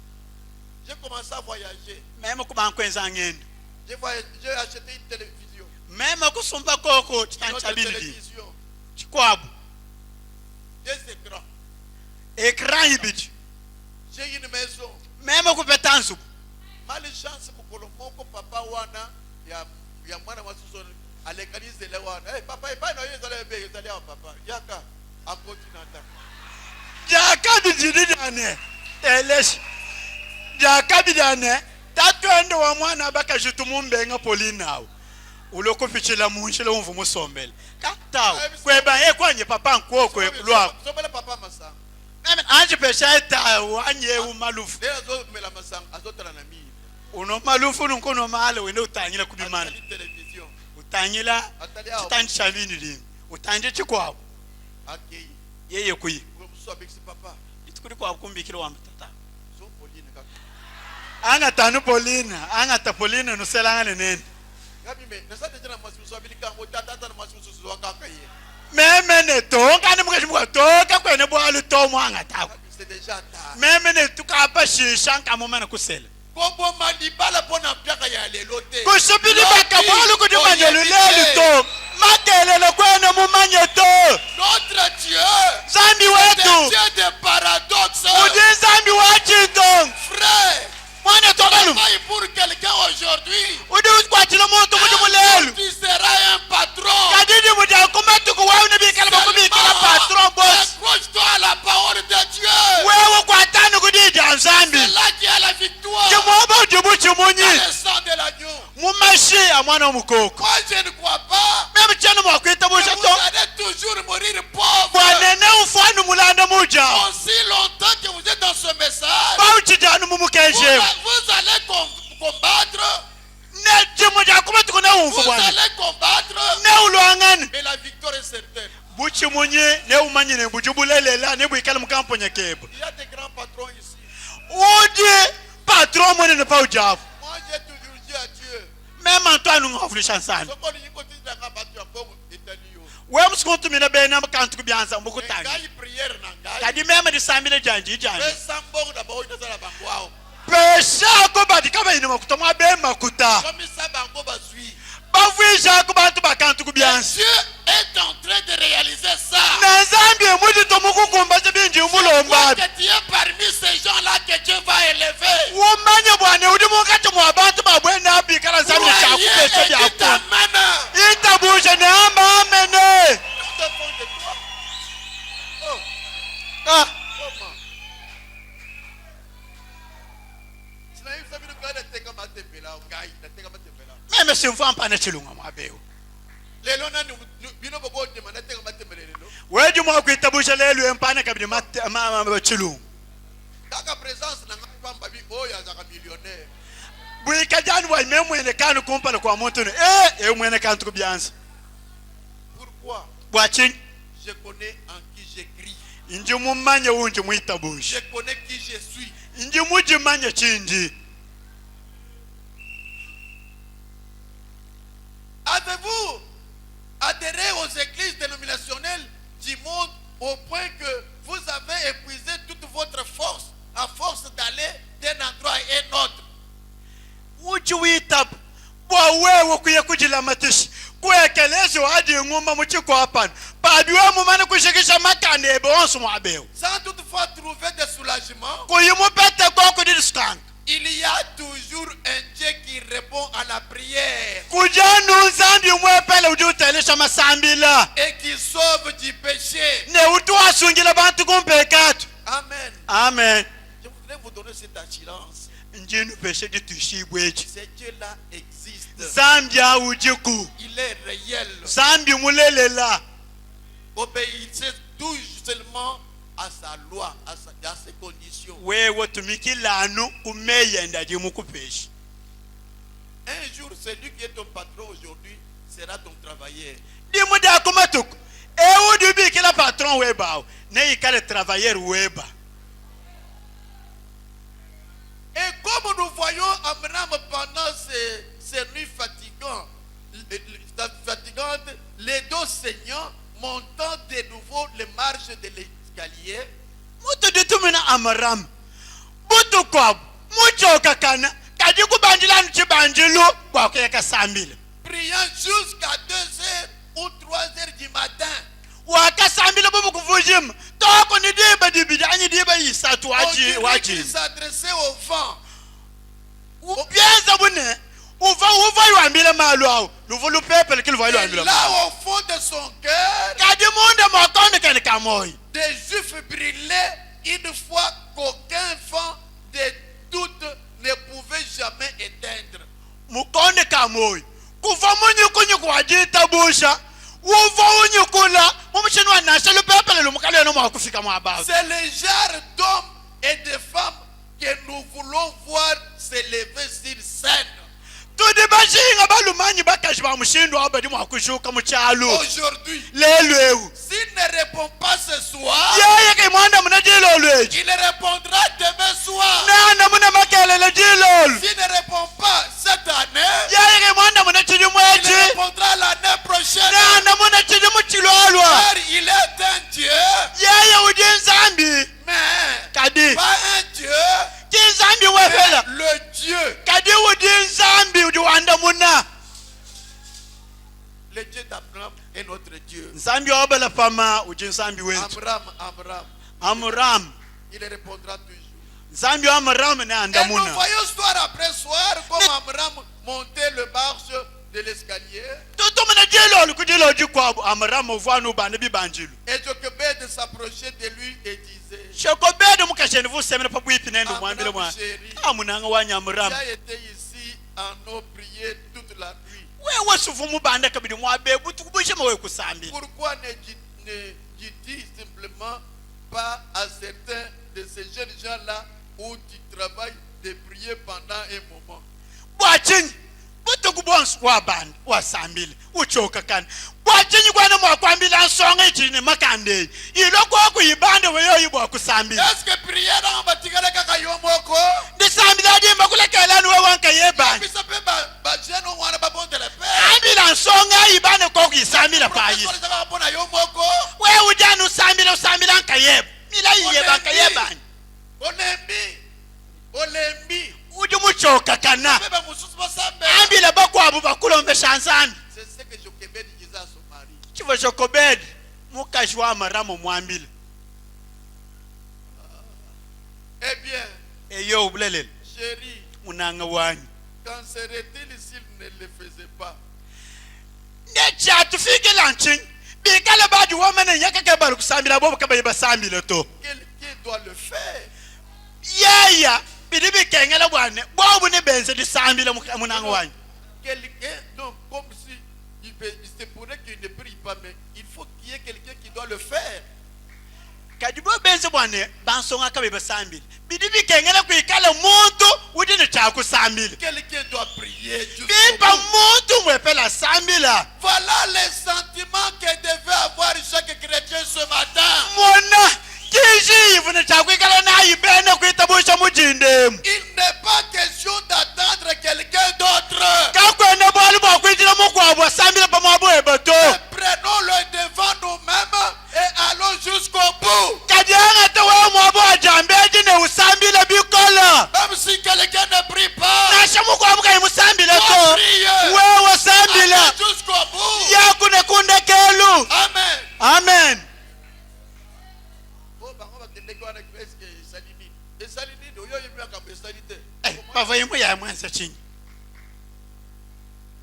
J'ai commencé à voyager. mema kubankwenza ngendo J'ai acheté une télévision. mema kusumba koko Une autre chitanchabilidi télévision. chikwabu Des écrans. ekran ibidi J'ai une maison. mema kupeta nsubu Malchance mukolo moko papa wana ya mwana masuso alekanize le wana. Hey papa ipa no yeza le be yeza le papa. Yaka akoti nata. jakabidididane eleshi jakabidane tatwende wa mwana bakashitumumbenga polinawo ulokufichila munshile umvu musombele katawo kweba kwanye papa nkokwe lwako Sobela papa masanga. meme anje pesha etawo anyewu malufu Leo zo mela masanga azotala na mimi. uno malufu nunkono male wende utanyila kubimana Atali télévision. utanyila Atali awo. chitanjishavini limi utanje chikwawo Akei. yeye kuyi Muso abiksi papa. itukuli kwawo kumbikile wa mtata So Pauline kaka. angatanu polina angata polina nuselanga nenene Gabi me nasa tejana masuso abilika ngotata na masuso zwanga kaye. meme ne tonga ni mukashimwa toka kwene bwalu tomu angatako C'est déjà tard. meme ne tukapa shisha nkamumana kusela Bobo mandibala pona pyaka ya lelote. kusubili baka bwalu kudimanyelu lelu to makelele kwene mumanye to Notre Dieu, zambi c'est wetu un Dieu de paradoxe. udi zambi wachito Frère, mwana tokalu travaille pour quelqu'un aujourd'hui. udi ukwatila muntu mudi mulelu Tu seras un patron. kadidi mudi akumatuku wawu nibikala bakubikala patron boss Accroche-toi à la parole de Dieu. wewe kwatanu kudija nzambi C'est là qu'il y a la victoire. chimwoba udibu chimunyi Dans le sang de l'agneau. mumashiya mwana womukoko Moi, je ne crois pas meme chenu mwakwita que vous bushato allez toujours mourir pauvre. bwanene ufanu mulanda muja Aussi longtemps que vous êtes dans ce message, bauchijanu mumukenjevu vous allez combattre. ne chimu jakumatuku ne umfu Vous bwana allez combattre. ne ulwangani Mais la victoire est certaine. buchimunyi ne umanyine bujubulelela ne bwikala mukamponya kebo Il y a des grands patrons ici. udi patron mwenene paujavu Moi, j'ai toujours dit à Dieu. mema ntwanu ngavulisha nsana Ce qu'on dit, quand il a battu encore, il t'a dit. we musikuntumile bena mukantu kubyanza mbukutanga Ngai prière na ngai. kadi mema disambile janji ijanja Pesa mbongo na bao inazala bango wao. peshako badika baine makuta mwabe makuta Comme ça bango bazui. bavwishako bantu bakantu kubyanza Dieu est en train de réaliser ça. na nzambi emudi tomukukumba chibinji Crois umulombabi que tu es parmi ces gens-là que Dieu va élever. umanye bwane udi mukati mwa bantu babwene abikala nzambi Croyez chakupesha et dites byakuna Amen. itabushe neamba amene Tout au fond de toi. Oh, Ah, comment? Sinayi sabi nukada teka matembela, ngai na teka matembela. meme simfampane chilunga mwabewu Lelo nani bino boko demanda te ngamba temelelo. weji mwa kuitabusha lelu empana kabidi chilungu Kaka présence na ngamba mbabi oya zaka millionnaire. bwikajani bwa memwene kanu kumpala kwa muntu ne mwene kantu kubyanza Pourquoi? bwachin Je connais en qui j'écris. inji mumanye unji muitabusha Je connais qui je suis. inji mujimanye chinji. Avez-vous adhéré aux églises dénominationnelles du monde au point que vous avez épuisé toute votre force à force d'aller d'un endroit à un autre? uchi witab bwa wewe kuye kujila matishi kuekelezi wadi ngumba muchiko hapana pabiwe mumane kushikisha makane bonsu mwabeo Sans toutefois trouver de soulagement, kuyimupete kwa kudidiskanga il y a toujours un Dieu qui répond à la prière kujanu nzambi mwepele ujutelisha masambila et qui sauve du péché. ne utuwasungila bantu kumpekatu. Amen. Amen. Je voudrais vous donner cette assurance. Njinu peshe ditushibwechi Ce Dieu-là existe. zambi aujiku Il est réel. zambi mulelela Obéissez tout seulement à sa loi, à ses conditions. wewe tumikilanu kumeyenda jimukupeshi. Un jour, celui qui est ton patron aujourd'hui sera ton travailleur. Dimuda kumatuku ewu dubi kila patron weba ne ikale travailleur weba. Et comme nous voyons Abraham pendant ces nuits fatigantes, les dos saignants, montant de nouveau les marches de l'escalier, Mutu ditumina amaram butu kwab muchoka kana kadi kubanjilanu chibanjilu kwa kuyeka sambile priant jusqu'à 2h ou 3h du matin. wakasambile bubu kuvujima toko ni diba dibidi anyi diba yisatu On dirait waji qu'il s'adressait au vent. ubienza bune uva yuambile malu au luvu lupepele kili va Et yuambile là, au fond de son cœur, kadi munde mokonde kani kamoyi des juifs brillaient une fois qu'aucun vent de doute ne pouvait jamais éteindre. mukonde kamoyi kuva munyukunyu kwajita busha uva unyukula mumushini wa nasha lupepele lumukale no mwakufika mwabavu. C'est le genre d'hommes et de femmes que nous voulons voir s'élever sur scène. tudi bashinga balumanyi bakashi ba mushindo abadi mwakushuka muchalo Aujourd'hui, lelwewu s'il ne répond pas ce soir, yeye kimwanda muna dilolweji il répondra demain soir. nana muna makelele dilolu S'il ne répond pas cette année, yeye kimwanda muna chili il mwechi répondra l'année prochaine. nana muna chili muchilolwa Car il est un Dieu, yeye udi nzambi mais kadi pas un Dieu, kinzambi mais wefela le Dieu. kadi udi nzambi udi wanda muna Le Dieu d'Abraham est notre Dieu. nzambi wabala pama udi nzambi wetu Abraham, amram il répondra toujours. nzambi wa amram ne anda Et nous muna voyons soir après soir comme Abraham montait le marche de l'escalier tutumuna dilolu kudiloji kwabu amram uvanu bande bibanjilu et Jochebed s'approchait de lui et disait, shokobede mukasheni vusemene pabwipi nendo Abraham mwambile mwa chéri, amunanga wa nyamram tu as été ici en nos prières toute la nuit. wewe sufu mubanda kabidi mwabebu tukubushema we kusambila Pourquoi ne dis simplement pas à certains de ces jeunes gens-là où tu travailles de prier pendant un moment? bwachinyi butukubonsu wa banda wasambile uchoka kana bwachinyi kwana mwakwambila nsonga ichini makandei iloko kuyibanda weyo bwa kusambila Est-ce que prière en batikale kaka yomoko? ndisambila dimba kulekelani we wanka yebanda Puis ça peut ba jeune ou wana ba bon de la paix. ambila nsonga ibane ko kuyisambila payi Professeur ça va bon à yomoko. wewe ujana usambila nka yeba mila yeba nka yebani Olembi. uji muchoka kana Beba mususu basambe. ambila bakwabu bakulombesha nzambi C'est ce que Jochebed disait à son mari. chivo shokobedi mukashi wa amaramu mwambile Eh bien, eyo ubulelele chérie, munanga wanyu qu'en serait-il s'il ne le faisait pas? necatufikila nchinyi bikale baji wamene yakake bali kusambila bobo kabaye basambile to Quelqu'un doit le faire. yeya bidi bikengela bwane bobu ne benze disambile munanga wanyu Quelqu'un, donc, comme si il c'est pour eux qu'ils ne prient pas, mais il faut qu'il y ait quelqu'un qui doit le faire. kadi bo benze bwane bansonga kabe basambile bidi bikengela kwikala muntu udine chakusambile Quelqu'un doit prier. bipa muntu mwepela sambila Voilà les sentiments que devait avoir chaque chrétien ce matin. mona kijivu ne chakwikala nayi bene kwitabusha mujindemu Il n'est pas question d'attendre quelqu'un d'autre. kakwene bwali bwakwitila mukwabwa sambila pamwabo ebato Prenons-le devant nous-mêmes et allons jusqu'au bout. kadi angate wewe mwabo ajambeji ne usambile bikola Même si quelqu'un ne prie pas, nasha mukwabo kai musambile doit ko prier. wewe sambila Allons jusqu'au bout. yakune kundekelu Amen. amen Oh, bah, on va te dire qu'on a presque Salini. Et Salini, nous y a eu un salité. pavayimu yamwenza chinyi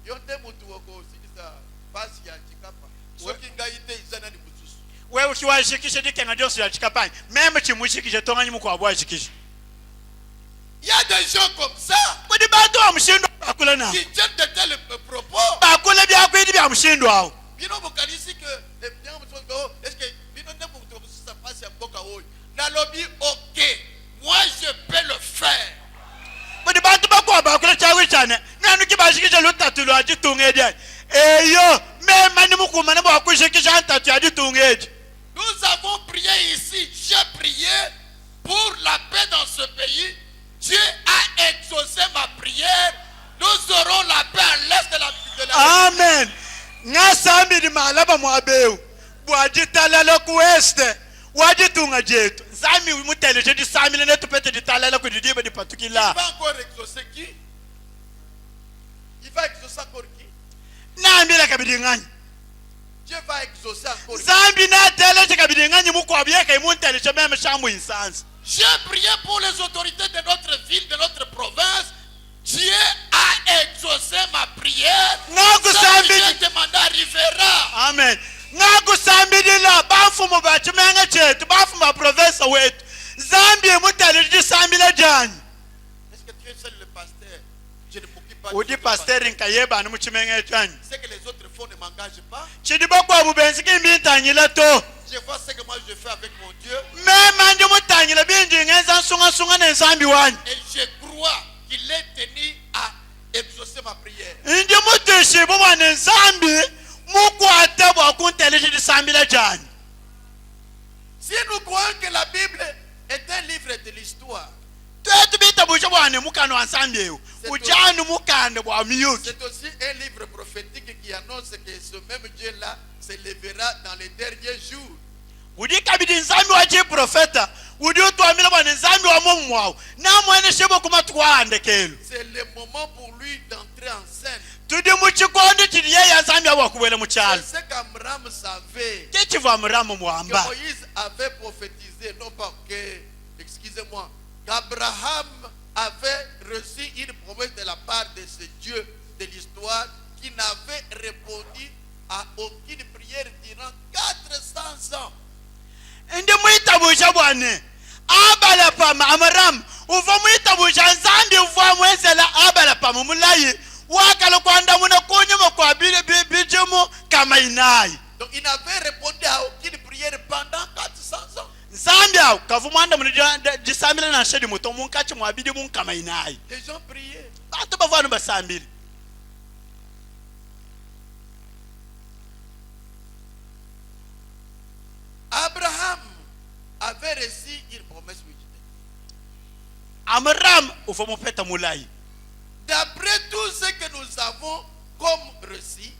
Yonde mutu wako aussi ça passe ya chikapa. Soki ngaite izana ni mususu. wewe ukiwashikisha dikenga jonsi ya chikapani meme chimushikisha tonganyi mukwabo ashikisha Il y a des gens comme ça kodi bantu bamushindo bakula na qui tiennent de tels propos. bakula byakwidi byamushindo awo Bino bokalisi que est-ce que bino ne mutu ça passe ya mboka oyo. Na lobby OK. Moi je peux le faire. kodi bantu bakwa bakula chawe chane nanu kibashikisha lutatu lwa chitungeje eyo mema ni mukuma nabo akushikisha ntatu ya chitungeje Nous avons prié ici. J'ai prié pour la paix dans ce pays. Dieu a exaucé ma prière. Nous aurons la paix à l'est de la amen ngasambili malaba mwabeu bwajitalala kuweste wajitunga jetu zami mutele jetu samile netupete ditalala kudidiba Il dipatukila va encore exaucer qui? Il va exaucer encore qui? nambila kabidinganya Dieu va exaucer encore qui? zambi natele kabidinganya mukwabyeka imuntele chememe shamu insansi J'ai prié pour les autorités de notre ville, de notre province. Dieu a exaucé ma prière. Ngaku Ce sambi- que j'ai demandé arrivera. amen ngakusambidila bafumu bachimenga chetu bafumu baprofesa wetu zambi imutele disambile janyi Est-ce que tu es seul le pasteur? Je ne m'occupe pas udi de pasteri nkayeba ani muchimenga chanyi Ce que les autres font ne m'engage pas. chidiba kwa bubenzi kimbintanyila to Je vois ce que moi je fais avec mon Dieu. mema ndi mutanyila binji ngenza nsunga nensambi wanyi Et je crois qu'il est tenu à exaucer ma prière. ndi mutishi bubwana ensambi mukwate bwakunteleshi disambile janyi Si nous croyons que la Bible est un livre de l'histoire, twetu bitabusha bwana mukano wa nsambi eyo ujani mukande bwa miyuki c'est aussi un livre prophétique qui annonce que ce même Dieu-là s'élèvera dans les derniers jours. udi kabidi nsambi wa chiprofeta udi utwamila bwana nsambi wa mumwawu namwene shibo kumatwandekelu C'est le moment pour lui d'entrer en scène. tudi muchikondi chili yeya nsambi abo akubwele muchalo C'est ce qu'Amram savait, chichiva muramu que mwamba Moïse avait prophétisé, non pas que, excusez-moi, qu'Abraham avait reçu une promesse de la part de ce Dieu de l'histoire qui n'avait répondu à aucune prière durant 400 ans. ndi muitabusha bwane abala pama amaramu uva muitabusha nsambi uva mwenzela abala pama mulayi wakala kwanda muna kunyuma kwa bijimu kama inayi Donc il n'avait répondu à aucune prière pendant 400 ans. nsambi awo kavu mwanda muna disambile na shedi muto munkachi mwabidi munkama inayi Les gens priaient. bantu bavanu basambile Abraham avait reçu une promesse. amaramu uva mupeta mulayi D'après tout ce que nous avons comme reçu,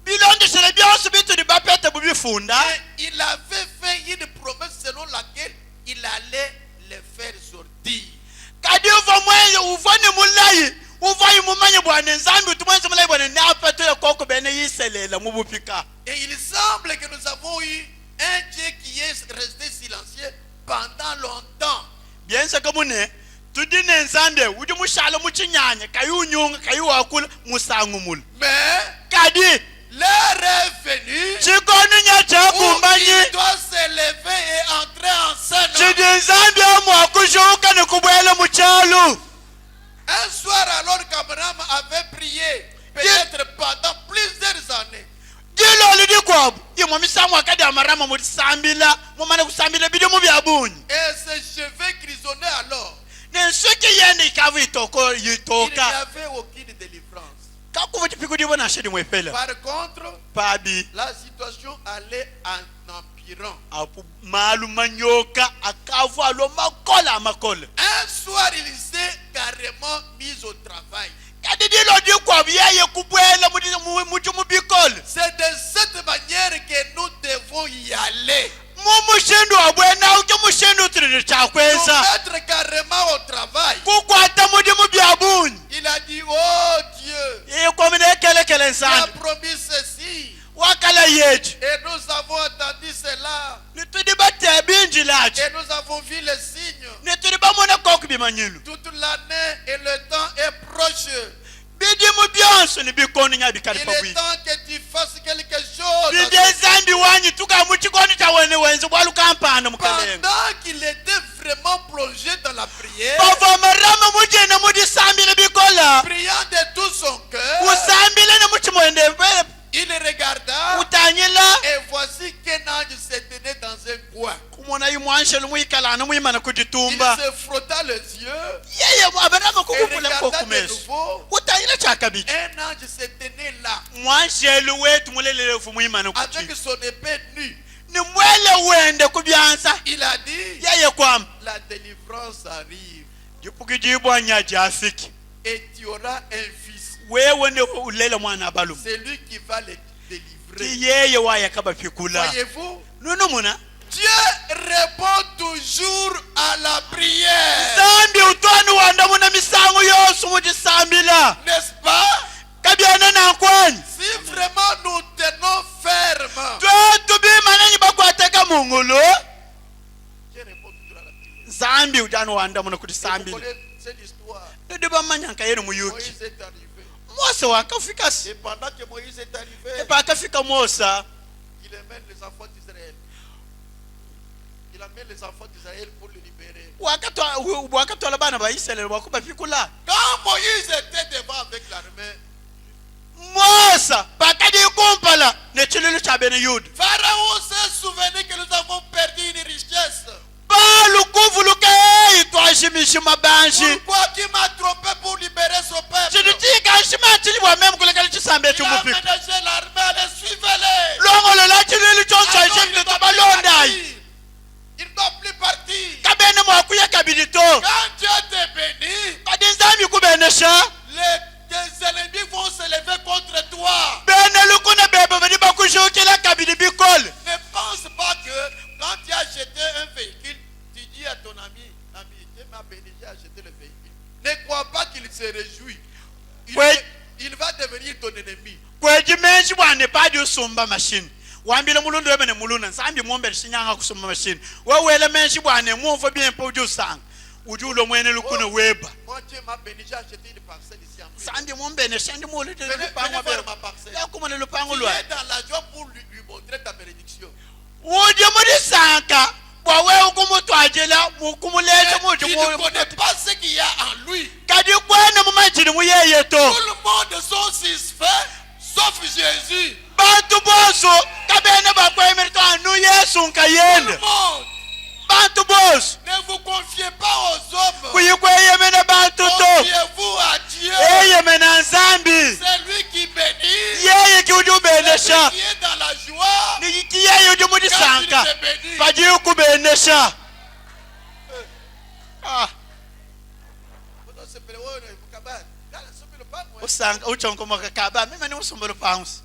bilondishile byonse bitu dibapete bubifunda il avait fait une promesse selon laquelle il allait les faire sortir. kadi uva mwenye uva ni mulayi uva imumanye bwana nsambi utumwenze mulayi bwana napeto yakoko bene yiselela mubupika Et il semble que nous avons eu un Dieu qui est resté silencieux pendant longtemps. byense kamune tudine nsambi udi mushala muchinyanya kayunyunga kayuwakula musangumula Mais kadi l'heure est venue chikoni nya où chakumbanyi il doit s'élever et entrer en scène. chidi nsambi amwakushuka nikubwela muchalu Un soir, alors qu'Abraham avait prié, peut-être pendant plusieurs années, mwa misango akadi amarama mu sambila mu mana kusambila bidi mu byabunyi Et ses cheveux grisonnaient alors. ne nsoki yende ikavu itoko Il n'y yitoka avait aucune délivrance. kakuva tipiku dibo na shedi mwepela Par contre, pabi la situation allait en empirant. apu malu manyoka akavu alo makola Un soir, il s'est carrément mis au travail. kadi dilo di kwa biye kubwela mu bikole C'est de cette manière que nous devons y aller. mu mushindu abwena uke mushindu tiri Nous chakweza mettre carrément au travail. kukwata mudi mu byabunyi Il a dit, oh Dieu, ikomine kelekele tu as nsana promis ceci. wakala yetu Et nous avons entendu cela. nitudi batebinji lachi Et nous avons vu les signes. nitudi bamona koku bimanyilu Toute l'année et le temps est proche. bidi mu byonso ni bikoni nya bikali Il pabwi est temps que tu fasses quelque chose. bidi zambi wanyi tuka mu chikoni cha wene wenzi bwalukampana mukalenga Pendant qu'il était vraiment plongé dans la prière, bava marama mujena mudi sambile bikola priant de tout son cœur, usambile ne muchimwende il regarda utanyila et voici qu'un ange se tenait dans un coin. kumona yimwanshelu muyikalana muyimana Il kujitumba se frotta les yeux yeye abarama et kukukula regarda de kokumeso nouveau. utanyila chakabiki Un ange se tenait là mwanshelu wetu mulelelefu muyimana kuchi avec son épée nue. ni mwele wende kubyansa Il a dit, yeye kwam la délivrance arrive jipuki jibwanya jafiki et tu auras un fils. wewe ne ulela mwana abalum C'est lui qui va le délivrer. ti yeye waya kabapikula Voyez-vous, nunu muna Dieu répond toujours à la prière. zambi utwani wanda muna misango yose mujisambila N'est-ce pas? kabyana nankwanyi Si vraiment nous tenons ferme, twetu bimananyi bakwateka mungulu Dieu répond toujours à la prière. zambi utani wanda muna Vous kutisambila connaissez cette histoire. nidi bamanyanka yenu muyuki Moïse est arrivé. mose wakafika si Et pendant que Moïse est arrivé, epa akafika mosa il amène les enfants d'Israël. Il amène les enfants d'Israël pour le libérer. wakatwala bana ba israeli bakubapikula Quand Moïse était devant avec l'armée, mosa bakadi kumpala nechilulu cha bene yuda Pharaon s'est souvenu que nous avons perdu une richesse. balukuvuluka twashimishima banji Pourquoi qui m'a trompé pour libérer son peuple? chilitikashima chilibwa meme kulekala chisambe Il a chumupika ménagé l'armée, les suivez-les. longolo la chilulu Alors, chonshashimile tabalondai il ne doit plus partir. kabene mwakuya kabili to Quand Dieu te bénit, kadi nzambi kubenesha tes ennemis vont se lever contre toi. bene lukuna bebe bedi bakushukila kabili bikole Ne pense pas que quand tu as acheté un véhicule, tu dis à ton ami, Dieu m'a béni, j'ai acheté le véhicule. Ne crois pas qu'il se réjouit. Oui. Il va devenir ton ennemi. kweji menshi bwane padi usumba mashini wambile mulundu webene muluna nsambi muombe shinyanga kusumba mashini wewele menshi bwane muvo bien po usanga ujulo mwene lukuna weba Moi, Dieu m'a béni, j'ai acheté une parcelle ici en plus. sandi mumbene shandi mulite Venez lupango voir ma parcelle. yakumane lupango Tu lwa es dans la joie pour lui montrer ta bénédiction. uje muri sanka bwawe ukumutwajela mukumuleta Tu ne muju connais pas ce qu'il y a en lui. kadi kwene mumajini muyeye Tout to le monde sont satisfaits, sauf Jésus. bantu boso kabene bakwemerito anu yesu Tout le nkayende monde. bantu boso Ne vous confiez pas aux hommes. kuyikweyemene bantu to Confiez-vous à Dieu. eyemena nzambi C'est lui qui bénit. yeye kiuju C'est lui benesha qui est dans la joie. ni kiyeye uju muri Quand il sanka te bénit. paji kubenesha ah usanga uchonko makakaba mimi ni usumbulu pansi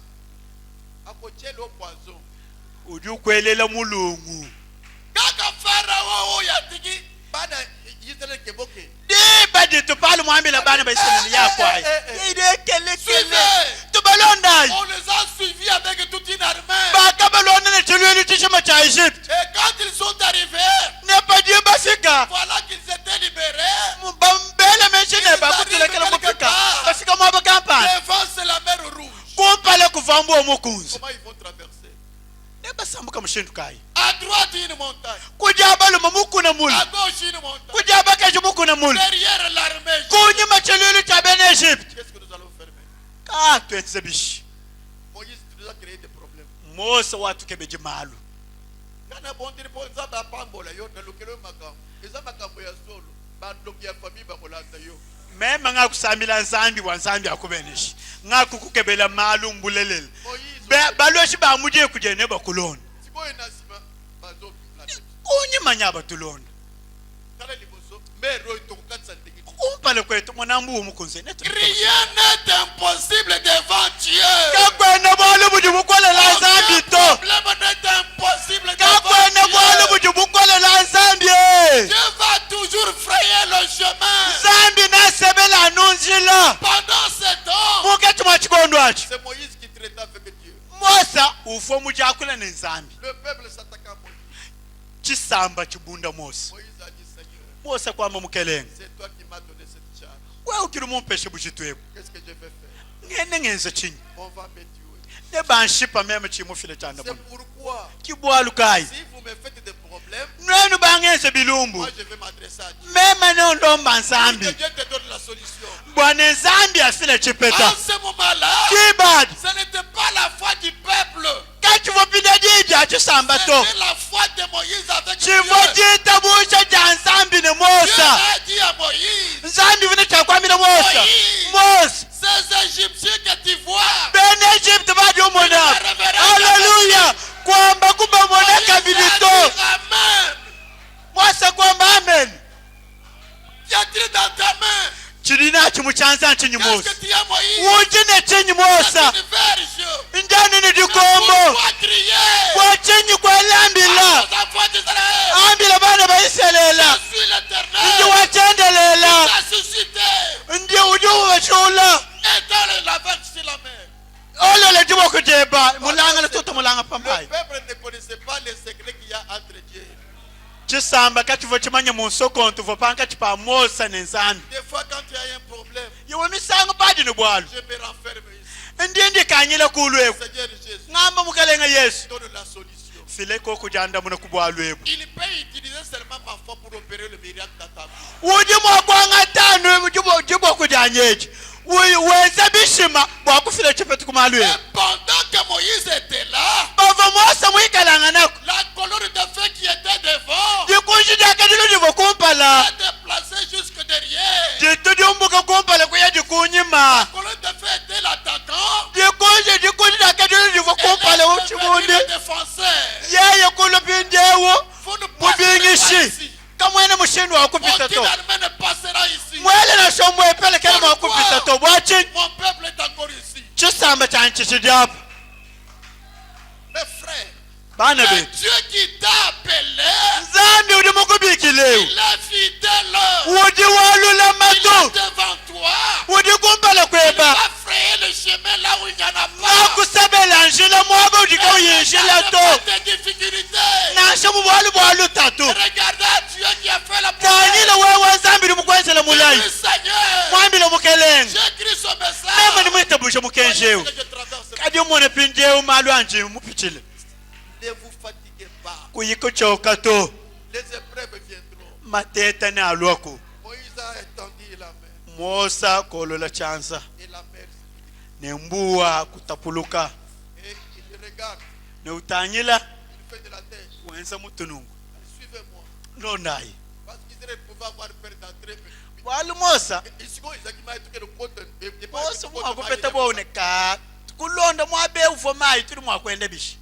uju kwelela mulungu Kaka Pharaon oyo atiki bana Israel keboke. diba ditupali mwambila bana ba Israeli yakwaye ide kele Suivez. tubalondayi On les a suivis avec toute une armée. bakabalona ne chilweli chishima cha Egypt Et quand ils sont arrivés, ne paji bafika voilà qu'ils étaient libérés. bambele menshine bakutulekela mufika bafika mwaba kampani Devant c'est la mer Rouge. kumpale kuvamba omukunzi Comment ils vont traverser? ne basambuka mushintu kayi À droite une montagne. kujabaluma mukuna mulu À gauche une montagne. kujabakaji mukuna mulu Derrière l'armée. kunyuma chilweli cha bene Egypt Qu'est-ce que nous allons faire maintenant? katwenze bishi Moïse nous a créé des problèmes. Mose watukebeje malu Kana bondiri po nzambe apambola yo na lokelo makambo. Eza makambo ya solo. Bandoki ya famille bakolanda yo. mema ngakusambila nzambi wa nzambi akubenishi ngakukukebela malu mbulelele baloshi bamuje kujene bakulona Sikoye nasima bazo planet. kunyimanya abatulona Kala liboso mero itokukatsa ndiki. kumpale kwetu mwanambu umukunzene Rien n'est impossible devant Dieu. kakwena bolo bujubukolela nzambi to Problème n'est impossible devant kakwena bolo Dieu. bujubukolela nzambi Dieu va toujours frayer le chemin. nzambi nasebela nunzila Pendant ce temps, muketi mwa chikondo achi c'est Moïse qui traita avec Dieu. Mosa ufo mujakula nenzambi Le peuple s'attaque à Moïse. chisamba chibunda Mosa Moïse a dit, Seigneur, Mosa kwamba mukelenga c'est toi qui m'as donné cette charge. wewe ukiri mumpeshe buchitwebo Qu'est-ce que je vais faire? ngene ngenze chinyi On va me tuer. ne banshipa meme chimufile chanda C'est muno pourquoi, kibwalukai si vous me faites des problèmes, nwenu bangenze bilumbu moi je vais m'adresser à Dieu. mema neondomba Que nzambi Dieu te donne la solution. bwana nzambi afile chipeta En ce moment-là, kibadi ce n'était pas la foi du peuple. kachivopinda jija chisamba to C'était la foi de Moïse avec Dieu. chivo chitabusha cha nzambi ne Dieu Mosa a dit à Moïse, nzambi vine chakwamira Mosa Mosa ces Égyptiens que tu vois, bene Egypt badi umona haleluya kwamba kuba moneka Moïse a vilito dit Amen. Mosa kwamba amen Tu as dit dans ta main. chilina chimuchanza chinyi Qu'est-ce Mosa que tu as, Moïse? ujine chinyi Mosa C'est une verge. njani ni dikombo Pourquoi crier? kwa chinyi kwa lambila Aux enfants d'Israël, ambila bana baiselela je suis ndi l'Éternel. wachendelela Tu as suscité. ndi ujubu wachula Et dans la verge sur la mer. olole jibo kujeba mulanga letoto mulanga Le pambai peuple ne connaissait pas les secrets qu'il y a entre Dieu. chisamba kachivo chimanye munsokonto vopanga chipa Mosa nenzambi Des fois, quand il y a un problème, yiwe misango badi ni bwalo je me renferme ici. ndi kanyile kulweku Seigneur Jésus, ngamba mukalenga Yesu donne la solution. file ko kujanda muna kubwalweku Il peut utiliser seulement ma foi pour opérer le miracle dans ta vie. uji mwakwanga tano jibo kujanyeji wenza bishima bwakufile chipetu kumalweku Et pendant que Moïse était là, bava Mosa mwikalanga nako la colonne de feu qui était devant dikunji jakadilo divo kumpala s'est déplacée jusque derrière. ditu diumbuka kumpala kuya La dikunyima colonne de feu était l'attaquant. dikunji dakadilo divo kumpala Et uchibundi le défenseur. yeye kulupindewo Vous ne passerez pas mubingishi ici. kamwene mushindi wakupita Aucun to armée ne passera ici. mwele na shombo epelekele mwakupita to bwachi Mon peuple est encore ici. chisamba chanchi chidiapo Mes frères, bana le betu Dieu qui t'a appelé, nzambi udi mukubikilewu il est fidèle. udi walula Il est matu devant toi. udi kumpala Il kweba va frayer le chemin là où il n'y en a pas. nakusabela njila mwaba udika uyinjila to Pas de difficultés. nashe mubwalu bwalu tatu Regardez Dieu qui a fait la tanyile wewe nzambi limukwenzela mulayi Le Seigneur, mwambile mukelenga j'écris ce mema message. nimwitabushe mukenjewu Que je traverse. kadi umone pinjewu malu anje mupichile Ne vous fatiguez pas. kuyikuchoka to Les épreuves viendront. mateta ni alwako Moïse a étendu la main Mosa kolola chanza et la mer s'est nembuwa kutapuluka et il regarde, neutanyila il fait de la tête. wenza mutunungu Suivez-moi. nonayi Parce qu'Israël pouvait avoir peur d'entrer. wali Mosa Ici, ils ont dit que le compte n'est pas Mosa mwakupeta bone ka kulonda mwabe ufomayi tuli mwakwenda bishi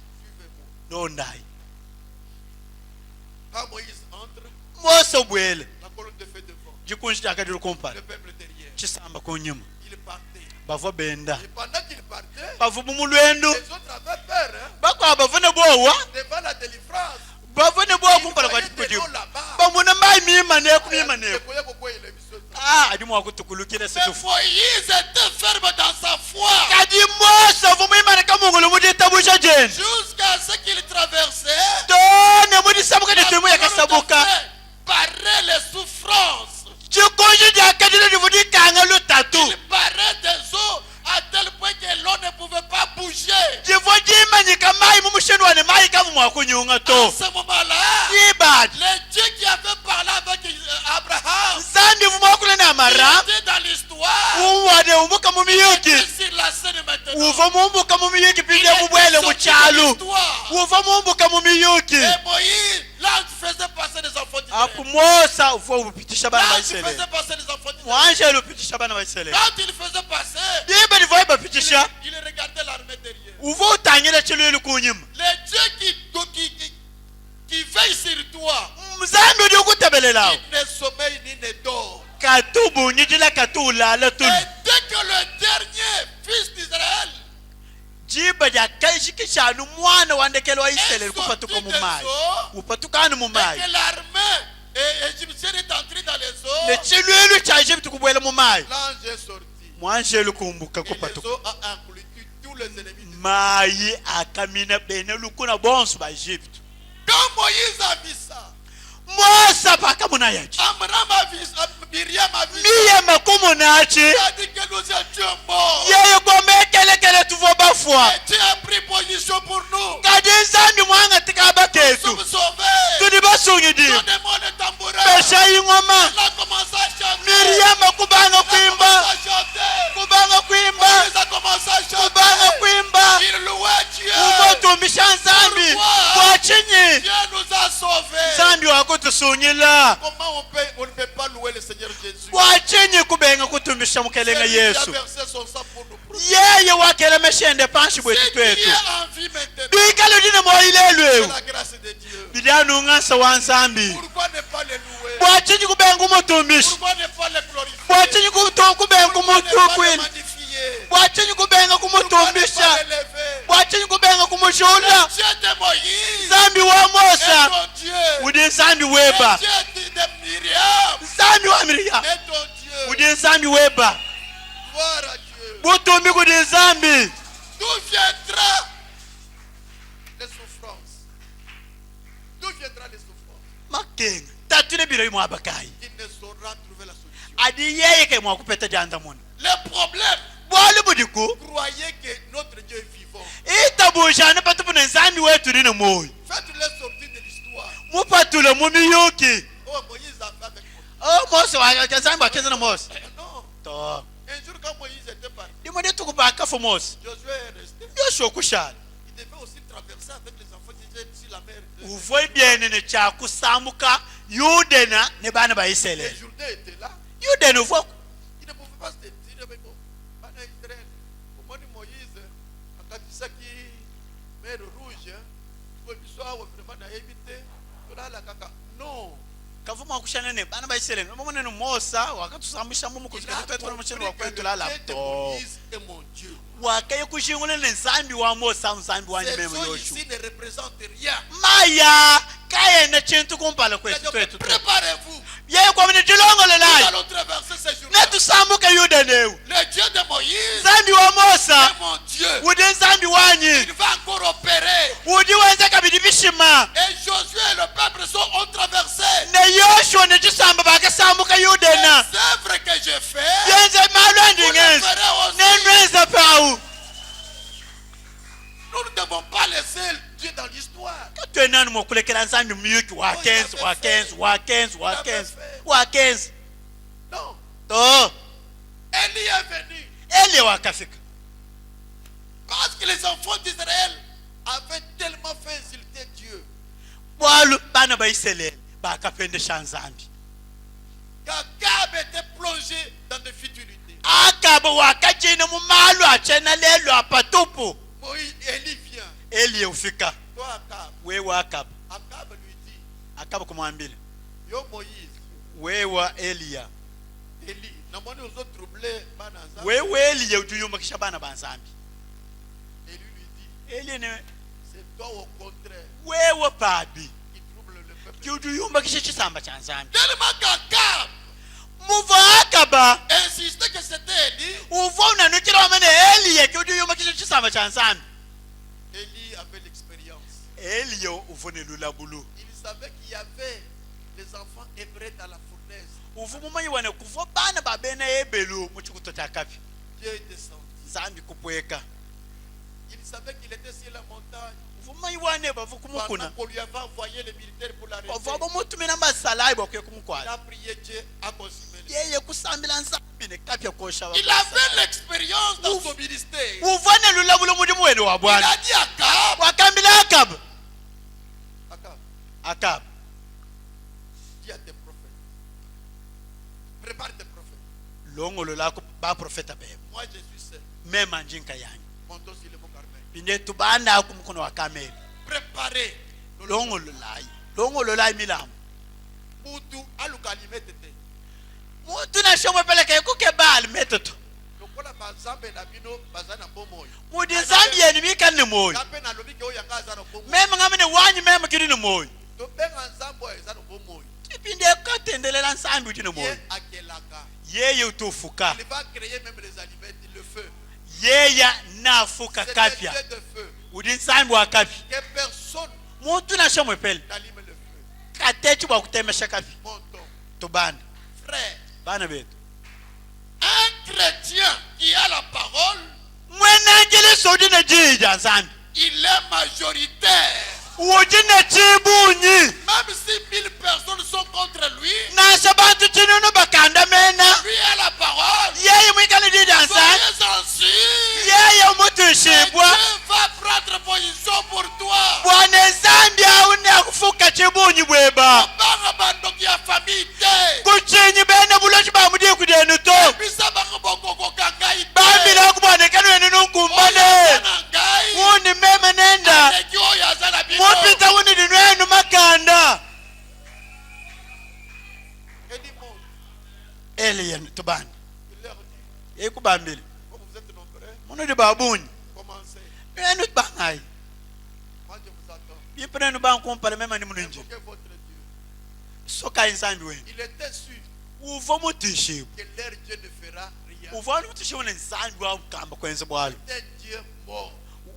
Suivez-moi. nonayi Quand Moïse entre, Mosa bwele la colonne de feu devant, jikunji jakadili le kumpala peuple derrière. chisamba kunyuma Il partait. bava benda Et pendant qu'il partait, bavumu mulwendu les autres avaient peur hein, bakwa bavune bowa devant la délivrance. bavune bowa Ils kumpala kwa voyaient des chikujibu noms là-bas. bamuna mayi mima neku mima Ils neku voyaient pourquoi il est mis sur ça. ah adi mwakutukulukile Mais situfu Moïse était ferme dans sa foi. kadi Mosa vumuyimana kamungulu muditabusha jeni Jusqu'à ce qu'il traversait, tone mudisabuka ditimu yakasabuka barrait les souffrances. chikunji jakadili divudikanga lutatu Il barrait des eaux à tel point que l'eau ne pouvait pas bouger. jivo jimanyika mayi mumushenwane mayi kavu mwakunyunga À to ce moment-là, ibadi le Dieu qui avait parlé avec Abraham, nzambi vumwakule na il mara était dans l'histoire. l'histoire. uwade umbuka mu miyuki Sur la scène maintenant. uva mumbuka mu miyuki Il pinde est mubwele mu sorti de cyalo l'histoire. uva mumbuka mu miyuki Et Moïse, là où tu faisais passer des enfants apo d'Israël. Mosa uva upitisha Là bana où ba tu Israeli faisais passer des enfants d'Israël. mwanje upitisha bana ba Israeli Quand il faisait passer, diba divoye bapitisha il regardait l'armée derrière. uva utangile chilwili kunyuma Les dieux qui veillent sur toi, mzambi udi ukutabelelawo ils ne sommeillent ni ne dorment. katubu nyidila katulala Et tuli dès que le dernier fils d'Israël jiba lya kaishikishanu mwana wandekelo wa est Israeli sorti kupatuka des mu mayi eaux, upatukani mu et mayi que l'armée égyptienne est entrée dans les eaux, ne chilwili cha Egypte kubwela mu mayi l'ange est sorti. mwanjelu kumbuka Et les kupatuka eaux a englouti tous les ennemis d'Israël. mayi akamina bene lukuna bonso ba Egypte Quand Moïse a vu ça, Mosa pakamuna yachi Amram a vu ça, Myriam a vu ça, miye makumunachi il a dit que nous étions morts. yeye komekelekele tuvo bafwa Et tu as pris position pour nous. kadi nzambi mwanga tikaba Nous ketu sommes sauvés. tuli basungidi Donnez-moi le tambourin. pesha ingoma Elle a commencé à chanter. Miriam kubanga Elle a kwimba commencé à chanter. kubanga kwimba Moïse a commencé à kubanga chanter. kwimba Il louait Dieu. umotumbisha nzambi bwachinyi Dieu nous a sauvés. nzambi wakutusunyila Comment on ne peut pas louer le Seigneur Jésus? bwachinyi kubenga kutumbisha mukelenga C'est lui qui a Yesu versé son sang pour nous protéger. yeye wakelemeshende panshi bwetu C'est qui est twetu en vie maintenant. bikalo dine C'est moilelwewu la grâce de Dieu. bidanungansa wa nzambi Pourquoi ne pas le louer? bwachinyi kubenga umutumbishi Pourquoi ne pas le glorifier? bwachinyi kubenga Pourquoi ne pas le umutukwini magnifier? bwachinyi kubenga Pourquoi ne kumutumbisha pas l'élever? bwachinyi kubenga kumushula Le Dieu de Moïse nzambi wa est Mosa ton Dieu. udi nzambi Le weba Dieu de Myriam nzambi wa Miriam est ton Dieu. udi nzambi weba Gloire à Dieu. butumbi kudi nzambi D'où viendra les souffrances? D'où viendra les souffrances? makenga tatule biro imwe abakayi Il ne saura trouver la solution. adi yeye ke mwakupeta janda muna Les problèmes, bwali budiku croyez que notre Dieu est vivant. itabujane patupune nzambi wetu dine moyo Faites-le sortir de l'histoire. mupatule mumiyuki Oh, Moïse a fait avec Moïse. Mose wa nzambi wakenza na Mose Non. to Un jour, quand Moïse était parti, ndimo nditukubaka fo Mose Josué est resté. Yoshua kushana Il devait aussi traverser avec les enfants d'Israël sur la mer. uvo byene kyakusambuka yudena ne bana ba Les Israeli Jourdains étaient là. yudena uvo Il ne pouvait pas se dire, mais bon, Bana Israël, comment dit Moïse, quand il s'est qui mer rouge, quand il soit vraiment à éviter, la caca. Non. kavuma kushana ne bana ba Israeli nomone no Mosa wakatusambisha mu Il kuzika a twetwa mu chelo compris que wakwetu la le Dieu de to Moïse est mon Dieu. wakaye kushingule ne nzambi wa Mosa nzambi wa Ces nyimeme eaux Yoshua ici ne représentent rien. maya kayena chintu kumpala kwetu C'est-à-dire twetu que préparez-vous. yeye kwa mini Nous tilongolelayo allons traverser ces jours. netusambuke yudenewu Le Dieu de Moïse nzambi wa Mosa est mon Dieu. udi nzambi wanyi Il va encore opérer. udi wenze kabidi bishima Et Josué et le peuple ont traversé. ne Yoshua ne chisamba bakasambuka yudena Les œuvres que j'ai faites, yenze malo vous le andingenza ferez aussi. nenwenza pawu Nous ne devons pas laisser Dieu dans l'histoire. katwenani mwakulekela nzambi muyuki wakenzi Non. to Élie est venu. eli wakafika Parce que les enfants d'Israël avaient tellement fait insulter Dieu. bwalu bana ba Israeli bakapendesha nzambi qu'Akab était plongé dans des futilités. akaba wakajina mu malo achena lelo apatupu Moïse, Élie vient. eli ufika Toi, Akab. wewe akaba Akab lui dit, akaba kumwambia yo Moïse, wewe Eliya Élie, namoni uzo troublé bana nzambe. wewe Eliya utuyumbakisha bana ba nzambi Élie lui dit, eli ne c'est toi au contraire wewe pabi qui trouble le peuple. kiutuyumbakisha chisamba cha nzambi Tellement qu'Akab muva akaba insistait que c'était Élie. uva unanukira wamene Eliya kiutuyumbakisha chisamba cha nzambi Élie avait l'expérience. Eliya uvune lulabulu Il savait qu'il y avait des enfants hébreux dans la fournaise. uvumumanyi wane kuva bana babena ebelu mu chikuto cha kapi Dieu est descendu. nzambi kupweka Il savait qu'il était sur la montagne. uvumanyi wane bavu Pendant kumukuna qu'on lui avait envoyé les militaires pour l'arrêter. bava bamutumira mbasalayi bakwiye Il kumukwata a prié Dieu à consommer. yeye kusambila nzambi ne kapi Il avait l'expérience dans son ministère. Il Il a dit à Akab, Akab, dis à tes prophètes, prépare tes prophètes. Moi je suis seul. Montons sur le mont Carmel. Préparez. Mutu alukalime tete. Lokola bazambe na bino bazana bomoyo. Kape na lobi ke oyanga azana bomoyo. To benga nzambo ezana bomoyo. Ye akelaka. Il va créer même les allumettes, le feu. C'est un Dieu de feu. Que personne n'allume le feu. Montons. Frère, un chrétien qui a la parole, il est majoritaire. Même si 1000 personnes sont contre lui, lui a la parole. Soyez en sûrs. Dieu va prendre position pour toi. Banga bandoki ya famille te. Bisa banga bongo kokangai te. Oya ngai. Aleki oya zana bino. Alien to ban. Il leur dit, Ekubambile. comme vous êtes nombreux, Muno de babuni. commencez. Enu bangai. Moi je vous attends. Yipre no ban kompare mema ni mununje. Invoquez votre Dieu. Soka insambi we. Il était sûr Uvo mutishibu. que leur Dieu ne fera rien. Uvo mutishibu ne nsambi wa kamba kwenze bwalo. C'est un Dieu mort.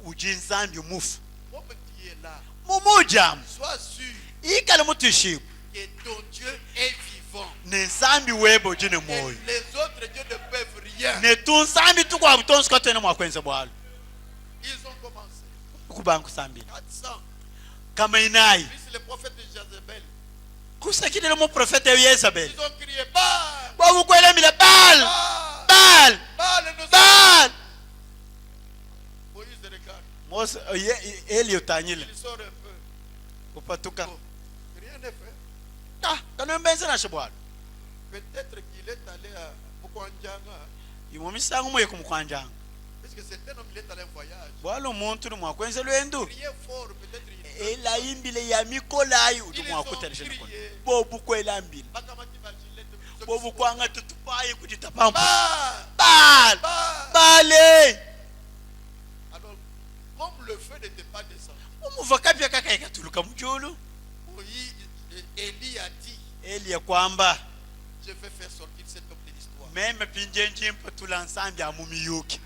Uji nsambi mufu. Comme tu es là, Mumujam. sois sûr Ikale mutishibu. que ton Dieu est vivant. Ne nsambi webo jine Et moyo. les autres dieux ne peuvent rien. Ne tunsambi tukwa butonsi kwa tene mwa kwenze bwalo. Ils ont commencé. Kubangu sambi. 400. Kama inai. Puis le prophète de Jezebel. Kusakidele mu profete Yezebel. Ils ont crié Baal. Babu kwele mile Baal. Baal. Baal. Baal nous Baal. Moïse regarde. Mose Eli utanyile. Il sort un peu. Upatuka. Oh, rien n'est fait. Ah, kanombenze na shibwalo. Peut-être qu'il est allé à Mukwanjanga. Imumisangu moye kumukwanjanga. Parce que c'est un homme, il est allé en voyage. Bwalo umuntu ni mwakwenze lwendo. Crier fort, peut-être il est. Ela imbile ya mikolayi uti Ils mwakutalishe ont nkono. crié. Bobu kwela mbili. Bakamati Bagilette. Bobu kwanga tutupaye kujitapampa. Baal. Baal. Baal. Bale. Alors, comme le feu n'était pas descendu, Umuva kapya kaka ikatuluka mjulu. Élie a dit, Eli ya kwamba je vais faire sortir cet homme de l'histoire. meme pinjenji mpatula nsambi amumiyuki.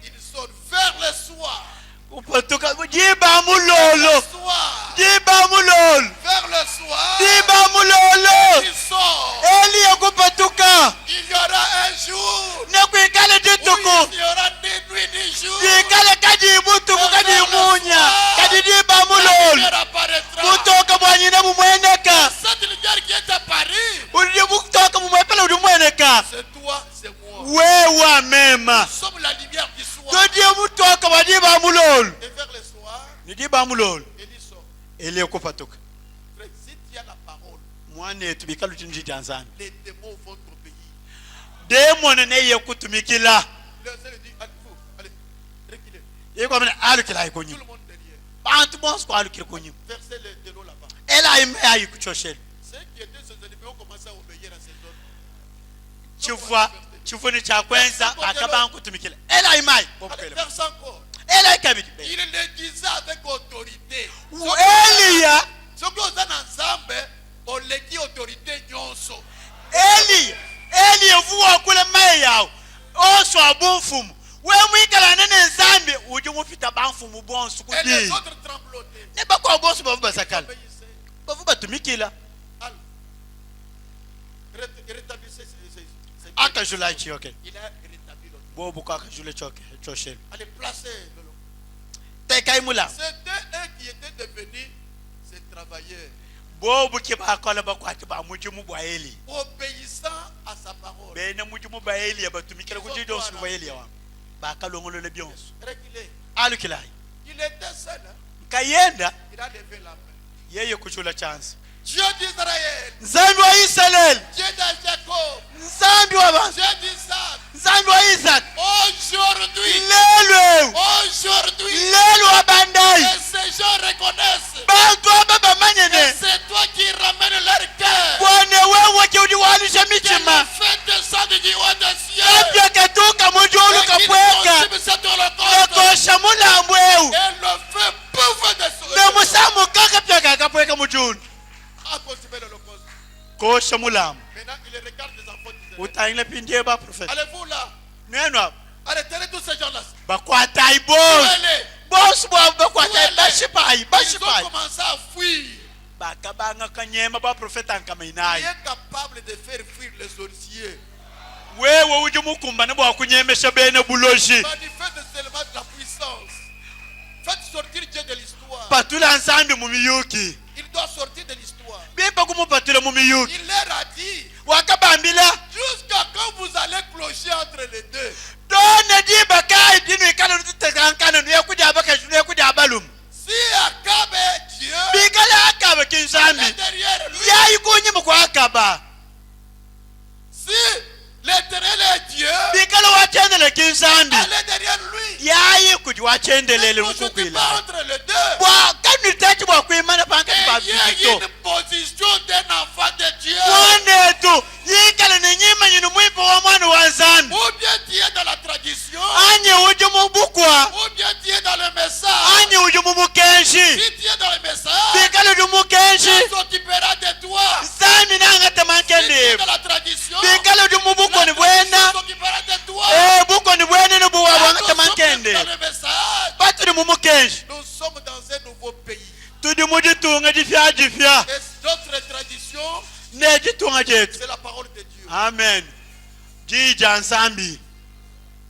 Il sort vers le soir. Upatuka jiba mulolo. Soir. Jiba mulolo. Vers le soir. Jiba mulolo. Il sort. Eli ya kupatuka. Il y aura un jour Ne kuikale où jituku. il y aura ni nuit ni jour. Jikale kadi butuku kadi munya. Kadi jiba La mulolo. lumière apparaîtra. Kutoka bwanyine mumweneka. Cette lumière qui est à Paris, Uli kutoka mumwepela uli mweneka. c'est toi, c'est moi. Wewa mema. Nous sommes la lumière du soir. Todi mutoka wajiba mulolo. Et vers le soir, Ni jiba mulolo. Élie sort. Eli ya kupatuka. Frère, si tu as la parole, Mwana yetu bikalu chinji chanzani. les démons vont t'obéir. Demone ne ye kutumikila. Le Seigneur dit, allez-vous, allez, reculez. Yeko amene alukila ikonyi. Tout le monde derrière. Bantu bonse kwa alukila konyi. Versez de l'eau là-bas. Ela ime ayi kuchoshela. Ceux qui étaient ses ennemis ont commencé à obéir à ces ordres. Chifuni cha kwenza akabangu kutumikila. Ela ime ayi. Allez, verse encore. Ela ikabidi. Il le disait avec autorité. Elia. Ce que vous avez ensemble, on le dit autorité nyonso. Eli vuwa kule mai yao. Oso abunfumu. We mwikala nene nzambi uje mufita banfumu bonsu Et les kudi. autres tremblotaient. Ne bakwa bonsu bavu basakala. Obéissez. Bavu batumikila. Allez. Rétablissez ces Akajula chiyoke. Il a rétabli l'autre. Bobu kwa akajule choshela. Allez, placez le lot. Teka imula. C'était eux qui étaient devenus ces travailleurs. bobu ke bakola bakwati ba mujumu bwa Eli obéissant à sa parole. bene mujumu ba Eli abatumikira kujido su bwa Eli wa bakalongolo le byonso Reculé. alukilai Il était seul. Hein? kayenda Il a levé la main. yeye kuchula chance Dieu d'Israël, nzambi wa Israel Dieu de Jacob, nzambi wa bantu Dieu d'Isaac, nzambi wa Isaac aujourd'hui, lelo et abandai ces gens reconnaissent bantu aba que bamanyene c'est toi qui ramènes leur cœur. bwane wewe kiudiwalisha Que le mitima fait descendre du haut des cieux. kapya katuka mujulu Et qu'il kapweka consume cet holocauste. ekosha mulambo ewu Et le feu pouvait descendre. nemusamu kakapya kakapweka mujulu A consumé l'holocauste. kosha mulambo Maintenant, il regarde les enfants d'Israël. utangile pindie ba profeta Allez-vous là. neno Allez, tenez tous ces gens-là. bakwatai Où bosi elle est? bosi bwabo bakwatai Wele. bashipai Ils ont bashipai commencé à fuir. bakabanga kanyema ba profeta Il nkamainayi est capable de faire fuir les sorciers. wewe uje mukumbane bwakunyemesha bene buloji Manifeste seulement de la puissance. Faites sortir Dieu de l'histoire. patula nsambi mu miyuki Il doit sortir de l'histoire. bimba kumupatula mu miyuki Il leur a dit, wakabambila jusqu'à quand vous allez clocher entre les deux. done diba kai dinu ikala nutitekankana nuyekuja abakashu nuyekuja abalum Si Akab est Dieu, bikala akaba elle est kinsambi derrière lui. yayi kunyimu kwa akaba Si l'Éternel est Dieu, bikala wachendele kinsambi elle est derrière lui. yayi kuti wachendelele Ne clochez pas mukukwila entre les deux. bwa kanitachi bwakwimana pankati pa Et il y a vizito une position d'un enfant de Dieu. mwanetu yikala nenyima nyinu mwipo wa mwana wa nzambi Ou bien tu es dans la tradition, anye uje mubukwa ou bien tu es dans le message. anye uje mumukenshi Si tu es dans le message, bikala uje mukenshi Dieu s'occupera de toi. nzambi Si tu es nangatamankende dans la tradition, bikala uje mubukoni la bwena tradition s'occupera de toi. bukoni bwene nubuwa Nous sommes bwangatamakende dans le message. batuli mumukenshi Nous sommes dans un nouveau pays. tudi muditunga jifya jifya Et notre tradition, nejitunga jetu c'est la parole de Dieu. amen jija nsambi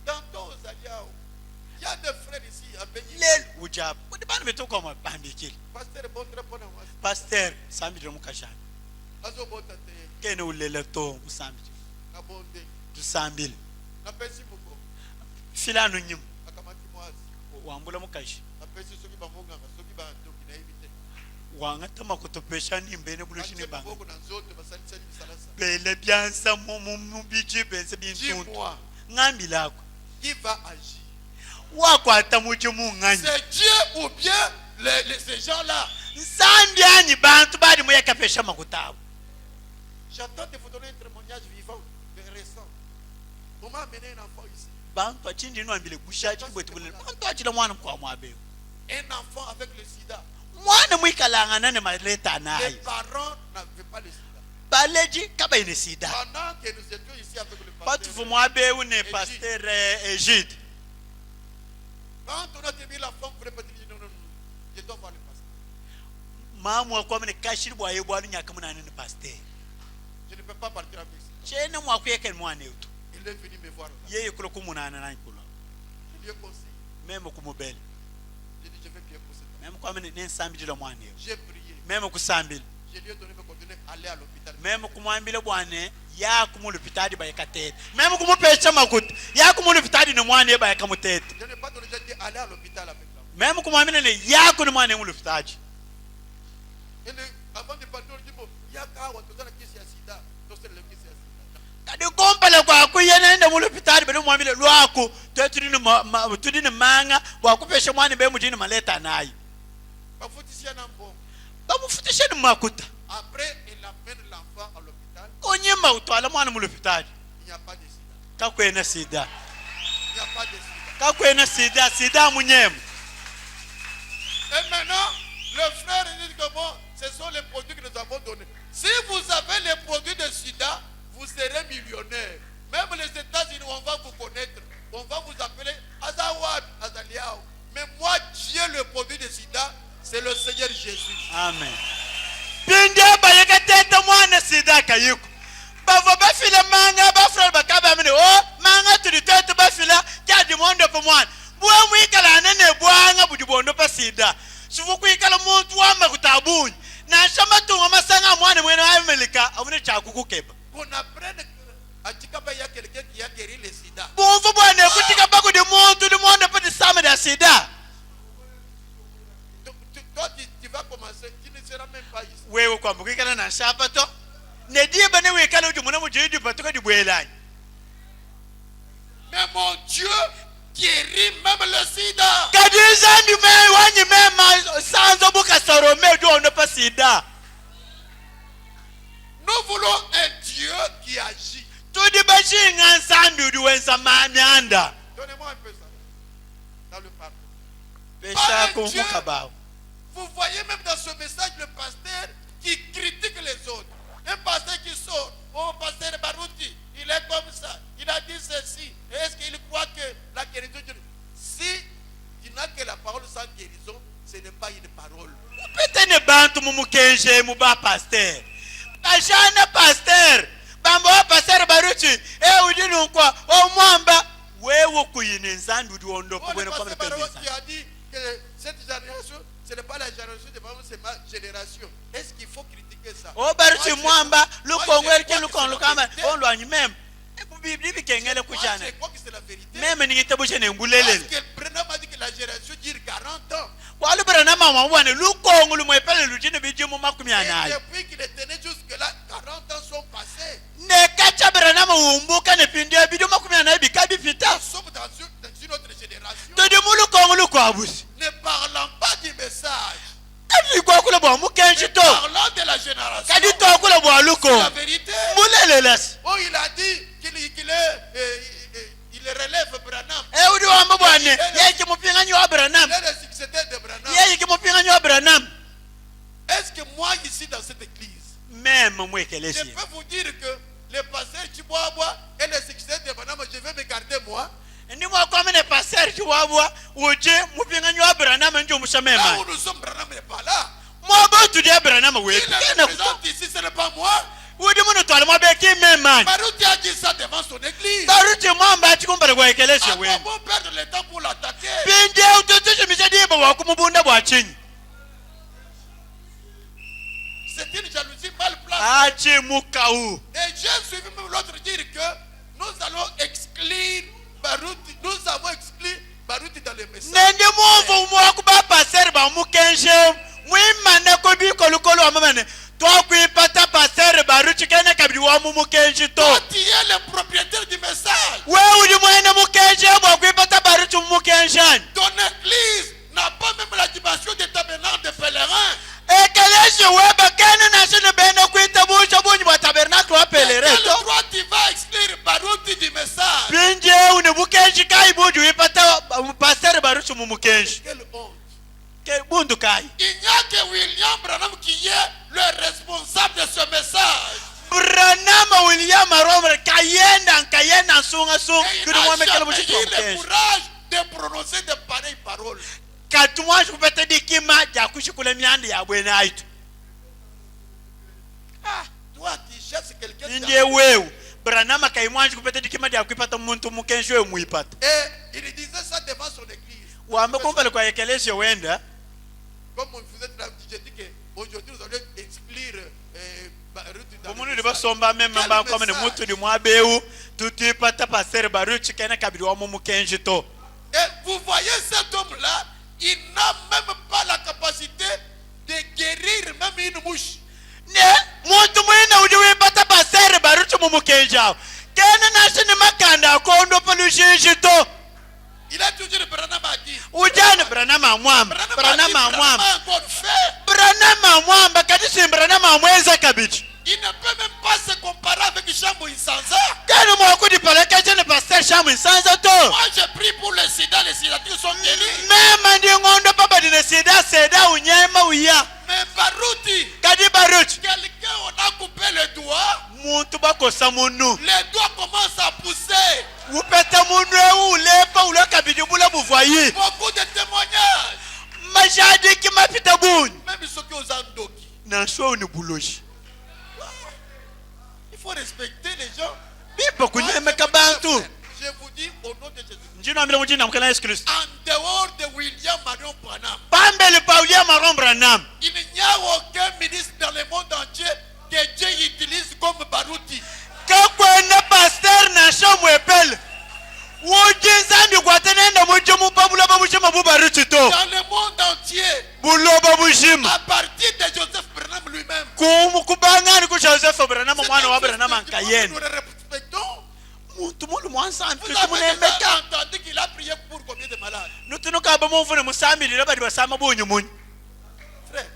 Tantôt aux Aliao, il y a des frères ici à Béni. lelo ujaba kuti bana betukoma bambikile Pasteur Bondre Bonawasi. pasteur sambile mukashana Azo Botate. kene ulele to musambile Nabonde. tusambile Napesi Muko. filano nyimu Akamati Mwazi. wambula mukashi Napesi Soki Bamonga. Soki Bandoki na Ibite. wangatama kutopesha nimbene bulushi Ache nimbanga Bamongo na Nzote. Basalisa ni Misalasa. bele byansa mubiji bense bintuntu Dis-moi, ngambi lako qui va agir? wakwata muji mung'anyi C'est Dieu ou bien ces gens-là? nsambi anyi bantu bali muyakapesha makutabo J'attends de vous donner un témoignage vivant, récent. On m'a amené un enfant ici. bantu achindi nwambile bushachi bwetibulele bantu achila mwana mkwa mwabeo Un enfant avec le sida. mwana mwikalangana ne maleta Les naye parents n'avaient pas le sida. baleji kabaine sida Pendant que nous étions ici avec le batufu pasteur, mwabeu ne pasteur Egide quand on a terminé la femme, vous répétez, non, non, non, je dois voir le pasteur. mamu wakwamene kashiri bwaye bwalu nyaka munane ne pasteur Je ne peux pas partir avec ça. chene mwakuyekeni mwana eutu Il est venu me voir. Là. yeye kulo kumunana nankulo Je lui ai conseillé. meme kumubele J'ai dit, je vais prier pour cet enfant. meme kwamene nensambidila mwana eu J'ai prié. meme kusambila Je lui ai donné mes coordonnées, aller à l'hôpital. meme kumwambile bwane yakumulupitadi bayakatete meme kumupecha makuta yakumulupitadi ne mwana ebayakamutete Je n'ai pas donné, j'ai dit, aller à l'hôpital avec l'enfant. meme kumwambile ne yaku ne mwana emulupitadi Et avant de partir, on dit, bon, il y a qu'à avoir tout ça qui est sida. Tout ça, le qui est sida. kadi kompala kwaku yenende mulupitadi bene mwambile lwaku tudini manga bwakupesha mwana bemujini maleta nayi Pas faut ici un bon. bamufutisheni makuta Après, il amène l'enfant à l'hôpital. onyima utwala mwana mulupitadi Il n'y a pas de sida. kakwena sida Il n'y a pas de sida. kakwena sida munyema Et maintenant, le frère dit que bon, ce sont les produits que nous avons donnés. Si vous avez les produits de sida, vous serez millionnaire. Même les États-Unis, on va vous connaître. On va vous appeler Azawad, Azaliao. Mais moi, Dieu, le produit de sida, c'est le Seigneur Jésus. amen pindi bayekateta mwana sida kayiko bavo bafila manga bafula bakabamene o manga tulitete bafila kyadi mondo pa mwana bwe mwikala nene bwanga budi bondo pa sida sivu kwikala muntu wama kutabunyi na shama tunga sida. Toi, tu vas commencer, tu ne seras même pas ici. Wewe kwambukikana na sapato. Ne diba ne wekala uju muna mujidi patuka di bwelani. Mais mon Dieu guérit même le sida. Kadiza ndi me wanyi mema sanzo buka sorome uju ono pa sida. Nous voulons un Dieu qui agit. Tudi bashi ngansandu uju wensa mamianda. Donnez-moi un peu ça. Dans le pardon. Pesha kumbuka bao. Vous voyez même dans ce message le pasteur qui critique les autres. Un pasteur qui sort, oh pasteur Barouti, il est comme ça, il a dit ceci. Est-ce qu'il croit que la guérison... Si tu n'as que la parole sans guérison, ce n'est pas une parole. Petene bantu mumukenje muba pasteur. Ashana pasteur. Bamba pasteur Baruti. Udinu kwa o mwamba wewe kuyine nzandu di ondo Oh, le kubwena kwa pasteur Barouti mpesa. a dit que cette génération, ce n'est pas la génération de Barouti, c'est ma génération. Est-ce qu'il faut critiquer ça? O Baruti Moi, mwamba je lukongwe crois ke que c'est lukon la lukama vérité. on lwanyi mem. Bibli bikengele Moi, kujana. je crois que c'est la vérité. Meme ningitebushe Parce nembulelele. que Brenham a dit que la génération dure 40 ans. Walu brana mama wane lukongu lumwepele lujine bijimu makumi Et anayo. depuis qu'il est tenu jusque-là, 40 ans sont passés. Ne kacha brana maumbuka ne pindia bijimu makumi anayo bikabi fita. Nous sommes dans une autre génération. Tudi mulukongu lukwabusi. Ne parlant pas du message. Kadi kwa kule bwa mukenji to. Parlant de la génération. Kadi to kule bwa luko. C'est la vérité. Muleleles. Oh, il a dit il relève Branham. Udi wamba bwane. Yeye kimupinganyi wa Branham. Il est le successeur de Branham. Yeye kimupinganyi wa Branham. Est-ce que moi, ici, dans cette église, Meme je mwekelesi. peux vous dire que le pasteur Chiboabwa est le successeur de Branham, je vais me garder moi. Ndi mwakwame ne passer chiwabwa uje mupinganyi wa Branham njo Là mushamema. où nous sommes, Branham n'est pas là. Mwaba tudi Branham Il wetu. le représente ici, ce n'est pas moi. Udi munu twale mwabeki memani. Barouti a dit ça devant son église. Baruti mwamba achikumbale kwa ekelesi À we. quoi bon perdre le temps pour l'attaquer? Pinde ututushe misadiba wa kumubunda bwa chinyi. C'est une jalousie mal placée. Achi mukau. Et j'ai suivi même l'autre dire que nous allons exclure Barouti. Nous avons exclu Barouti dans le message. Nende mwovu mwakuba passer ba mukenje. Mwimane ko biko lukolo wa mamane. Toi kuipata passer Baruti kene kabiri wa mukenji to. Toi, tu es le propriétaire du message. Wewe uli mwene mukenje bwa kuipata Baruti mukenjani. Ton église n'a pas même la dimension des tabernacles de pèlerins. Ekelesi weba kene nashine bene kuita busha bunyi bwa tabernacle wa pelere Quel to. droit tu vas exclure Barouti du message? Pinje uni mukenji kai buju ipata passer Baruti mukenji. Quelle honte. Ke bundu kai. Il n'y a que William Branham qui est le responsable de ce message. Branham William Romero kayenda sunga Et il kudu mwame n'a kala jamais mushiki eu le mukenji. courage de prononcer de pareilles paroles. Katumwashi kupete dikima jakushi kule miandi ya bwena aitu. Ah, toi, tu cherches quelqu'un. Ndiye wewe. Branham kaimwashi kupete dikima ya kuipata muntu mukenji we muipata. Et il disait ça devant son église. Wambe kumbale kwa ekelesi wenda. Comme on faisait de la j'ai dit qu'aujourd'hui nous allons exclure Barouti dans Bomunu le de message. basomba mema ba kwa mene mutu di mwabeu tutipata passer Baruti kena kabiri wa mukenji to. Et vous voyez cet homme-là, il n'a même pas la capacité de guérir même une mouche. Ne muntu mwina uje wipata passer Baruti mukenji ao. Kena nashini makanda kondo palushinji to. Il a toujours Branham a dit. Ujane Branham amwamba. Branham Branham amwamba. a encore fait. Branham amwamba kadisi Branham amweza kabichi. Il ne peut même pas se comparer avec Chambo Insanza. Kani mwakudi paleka chene pastor shamu insanza to. Moi j'ai pris pour le sida, les sidatures sont guéris. Mema ndi ngondo papa dine seda unyema uya. Mais Barouti, Kadi Baruti. quelqu'un on a coupé le doigt, Muntu bakosa munu. les doigts commencent à pousser. Upete munu ulepa uleka bidibula buvayi. Beaucoup de témoignages. Majadi kimapita buni. Même ceux qui ont Andoki. Na shwa ni buloshi. Il faut respecter les gens. Bipo kunyeme kabantu. Je vous dis au nom de Jésus. Njino amila mujina mkana Yesu Kristo. En dehors de William Marion Branham, Pambele pa William Branham. il n'y a aucun ministre dans le monde entier que Dieu utilise comme Barouti. Kakwena pastor na shamwepele. Wuji nzambi kwatenenda mujimu pabula babushima bubaritsito. Dans le monde entier. Buloba bushima. À partir de Joseph Branham lui-même. Kubangani ku Joseph Branham mwana wa Branham nkayena. Nous le respectons. Muntu mulu mwansambi Vous avez tumunembeka. déjà entendu qu'il a prié pour combien de malades? Nutunuka bamuvune musambirira bali basama bunyu munyu. Frère,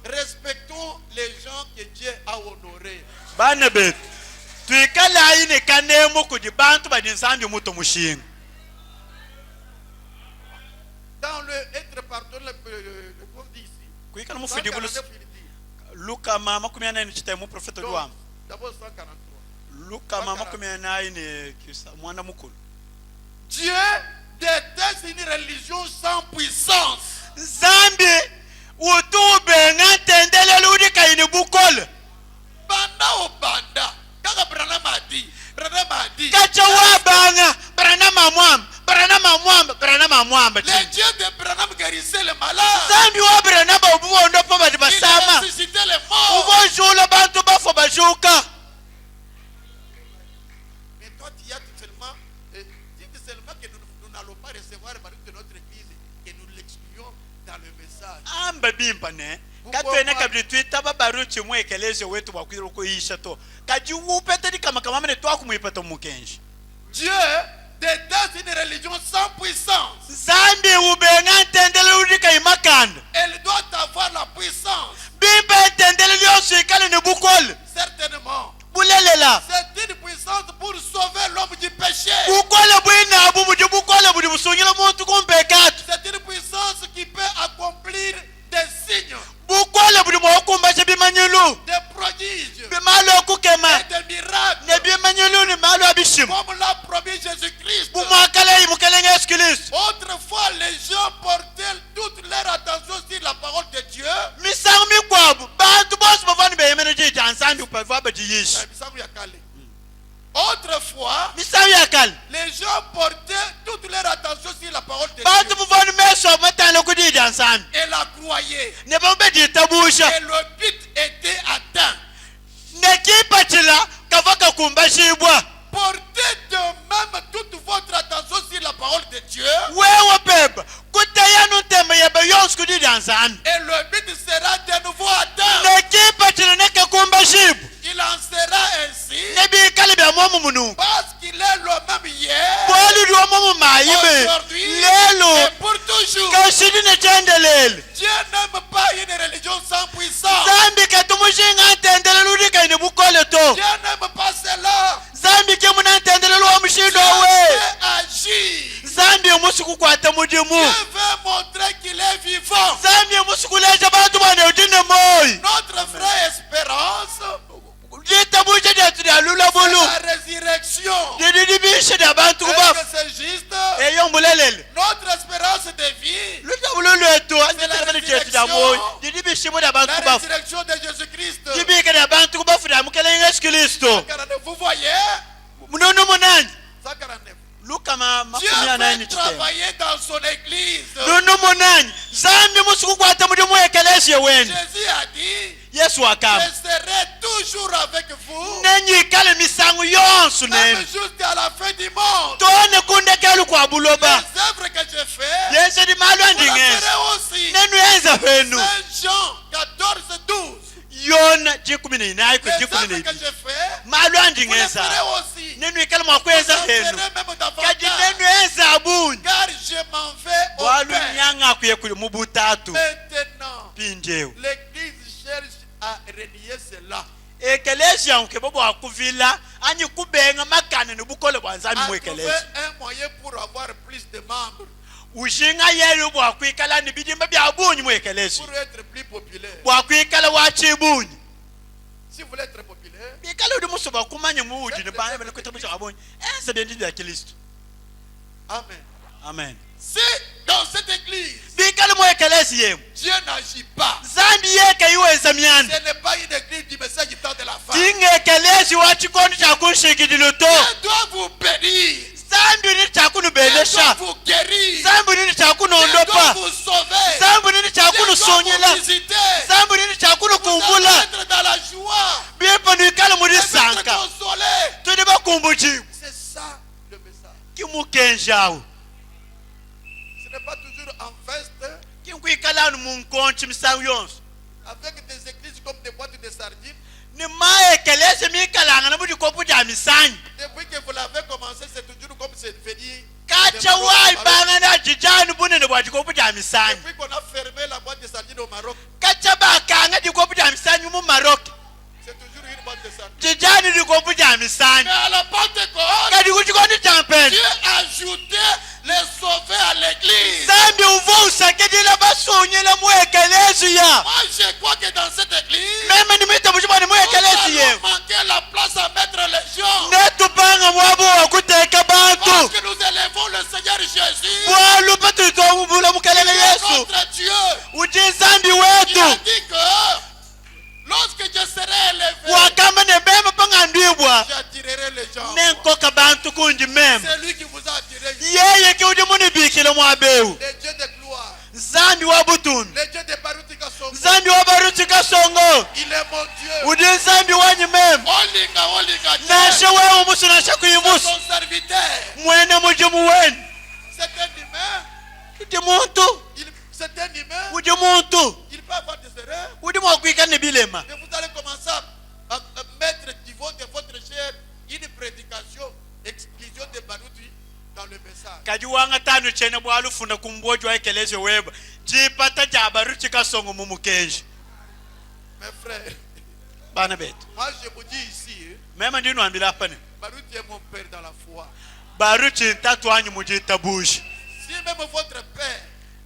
respectons les gens que Dieu a honorés. Bana betu. Tuikala ine kanemo kudi bantu badi nsambi muto mushinga. Dans le être pardonné, le pauvre dit ici. Kuikala mufidi bulus. 149, il dit. Luka mama kumyana ni chitemu profeta Donc, duam. d'abord 143. Luka mama kumyana ine kisa mwana mukulu. Dieu déteste une religion sans puissance. Zambi utube ngantendele ludi kaini bukole. Banda au banda. Quand Branham a dit, Kacha wabanga Branham mwamba. les dieux de Branham guérissaient les malades. Zambi wa Branham ubuondo pa badi Il basama. ressuscitait les morts. Ubojula bantu bafo bajuka. Mais toi, tu y as tout seulement, dis seulement que nous n'allons pas recevoir le mari de notre église, que nous l'excluons dans le message. Amba bimpa ne. Katwene kabli twita babaruchi mwekeleze wetu bakwiro kuisha to. Kaji upete di kama mene twaku mwipato mukenji. Dieu déteste une religion sans puissance. Zambi ubenga tendele ludi kaimakanda. Elle doit avoir la puissance. Bimpa tendele lyosu ikale ne bukole. Certainement. Bulelela. C'est une puissance pour sauver l'homme du péché. Bukole bwina abubu di bukole budi busungila muntu kumpekatu. C'est une puissance qui peut accomplir des signes, Bukole budi mwakumba che bimanyilu. des prodiges Bimalo kukema. et des miracles. Ne bimanyilu ni malo abishimu. Comme l'a promis Jésus-Christ. Bumwakale imukelenge Yesu Kristo. Autrefois, les gens portaient toute leur attention sur la parole de Dieu. Misangu mikwabu bantu bosi bavani beyemene jita ansambi upavwa bajiyishi. Misangu ya kale. Autrefois, Misangu yakale. les gens portaient toute leur attention sur la parole de Bantu Dieu buvani meso matano kudija ansambi. et la croyaient. Ne bambe jitabusha. Et le but était atteint. Ne kipachila kavaka kumbashibwa. Portez de même toute votre attention sur la parole de Dieu. Wewe beba kutayanu tembe yebe yonsu kudija ansambi. Et le but sera de nouveau atteint. Ne kipachila neke kumbashibu. Il en sera ainsi Ne bikali bya mwomu munu. parce qu'il est le même hier, Bwali lwa mwomu mayibe. aujourd'hui Lelo. et pour toujours. Kashidi ne chendelele. Dieu n'aime pas une religion sans puissance. Zambi katumushinga ntendele ludi kaini bukole to. Dieu n'aime pas cela. Zambi kemuna ntendele lwa mushindo Dieu we. veut agir. Zambi musuku kwata mudimu. Dieu veut montrer qu'il est vivant. Zambi musuku leja bantu bane udine moyi. Notre vraie espérance, Jitabusha jatu ya lula c'est bulu. la résurrection. Didi bishe da bantu Est-ce kubafu. que c'est juste? Eyo mbulelele. Notre espérance de vie, Luta bulu lwetu. C'est la Anjitele jatu da résurrection. moyi. Didi bishe mu da bantu la kubafu. résurrection de Jésus-Christ. Dibike da bantu kubafu da mukelenge Yesu Kristo. 149. Vous voyez? Munono munanyi. 149. Luka Dieu makumya nani veut chitema. travailler dans son église. Nuno munanyi. Zambi musuku kwata mudimu ekeleshe weni. Jésus a dit, Yesu akama. je serai toujours avec vous, Nenyikale misangu yonsu même nene. jusqu'à la fin du monde. Tone kundekelu kwa buloba. Les œuvres que je fais, Yense di malwa vous la ndingeza. ferez aussi. Nenu yenza fenu. Saint Jean 14, 12. Yona jikumi ni nayi ku Les jikumi œuvres ni que je fais, malwa vous les ndingeza. ferez aussi. Nenu ikale Vous mwakweza en ferez fenu. même Kaji davantage. nenu yenza abunyi. Car je m'en vais au Walu Père. nyanga kuye kuli mubutatu. Maintenant, Pinjewu. l'église cherche à renier cela. Ekelesi yanke bobo akuvila. Anyi kubenga makane nubukole bwanzami À trouver mwekelesi. un moyen pour avoir plus de membres, Ushinga yelu bwakwikala ni bidimba bya abunyi mwekelesi. pour être plus populaire. Bwakwikala wachibunyi. Si vous voulez être populaire, Bikala udi musoba kumanya muudi ne bana bale kutabisha abonye. Ense bendi bya Kristo. amen. Amen. Si dans cette église, Bikala mwekelesi yemu. Dieu n'agit pas, Zambi yeke iwenza myanda. ce n'est pas une église du message du temps de la fin. Tingekelesi wachikondi chakunshikidilo to. Dieu doit vous bénir. Zambi ni Dieu chakunubelesha. doit vous guérir. Zambi ni Dieu doit chakunondopa. vous sauver. Zambi ni Dieu doit chakunusonyela. vous visiter. Zambi ni Vous allez chakunukumbula. être dans la joie. Bipo nikala muri Vous allez être sanka. consolé. Tudi bakumbuji. C'est ça le message. ça. ke mukenjawo Ce n'est pas toujours en veste, ke nkuikalanu munkonchi misangu yonso avec des églises comme des boîtes de sardines. ni maekelese miikalanga na budikopu dia misanyi Depuis que vous l'avez commencé, c'est toujours comme c'est venu. kacha waibanga na jijani bunene bwa dikopu dia misanyi Depuis qu'on a fermé la boîte de sardines au Maroc, kacha bakanga dikopu dia misanyi mu Maroc c'est toujours une boîte de sardines. jijani dikopu dia misanyi Mais à la Pentecôte, kadi kuchikondi champeni Dieu a ajouté les sauvés à l'église. zambi uvo usakedila basonyela muekelesi ya Moi, je crois que dans cette église, meme nimita buchibani nous muekelesi allons ye manquer la place à mettre les gens. netupanga mwabo wakuteka Parce bantu que nous élevons le Seigneur Jésus. bwalu patutobula mukelele Qui est Yesu notre Dieu. uji zambi Il a wetu dit que lorsque je serai élevé, wakamba nebema pangandibwa j'attirerai les gens. nenkoka bantu kunji meme C'est lui qui vous a attiré. yeye ke udi munibikile mwabeu Le Dieu de gloire. zambi wa butunu Le Dieu de Barutika Songo. zambi wa barutika songo Il est mon Dieu. udi zambi wanyi meme Olinga, Olinga, Dieu. nashe wewe umusu nashe C'est kuyimusu son serviteur. mwene mujimu wenu C'est un humain. udi muntu C'est un humain. udi muntu Il peut avoir des erreurs. udi mwakwikane bilema Mais vous allez commencer à mettre du votre chair une prédication, exclusion de Baruti dans le message. kadi wanga tanu chene bwalufuna kumboji wa ekelezi weba jipata ja barutika songo mumukenji Mes frères, bana betu moi je vous dis ici, mema ndinu ambila hapa ni Baruti est mon père dans la foi. baruchi ntatu wanyu mujita bushi Si même votre père,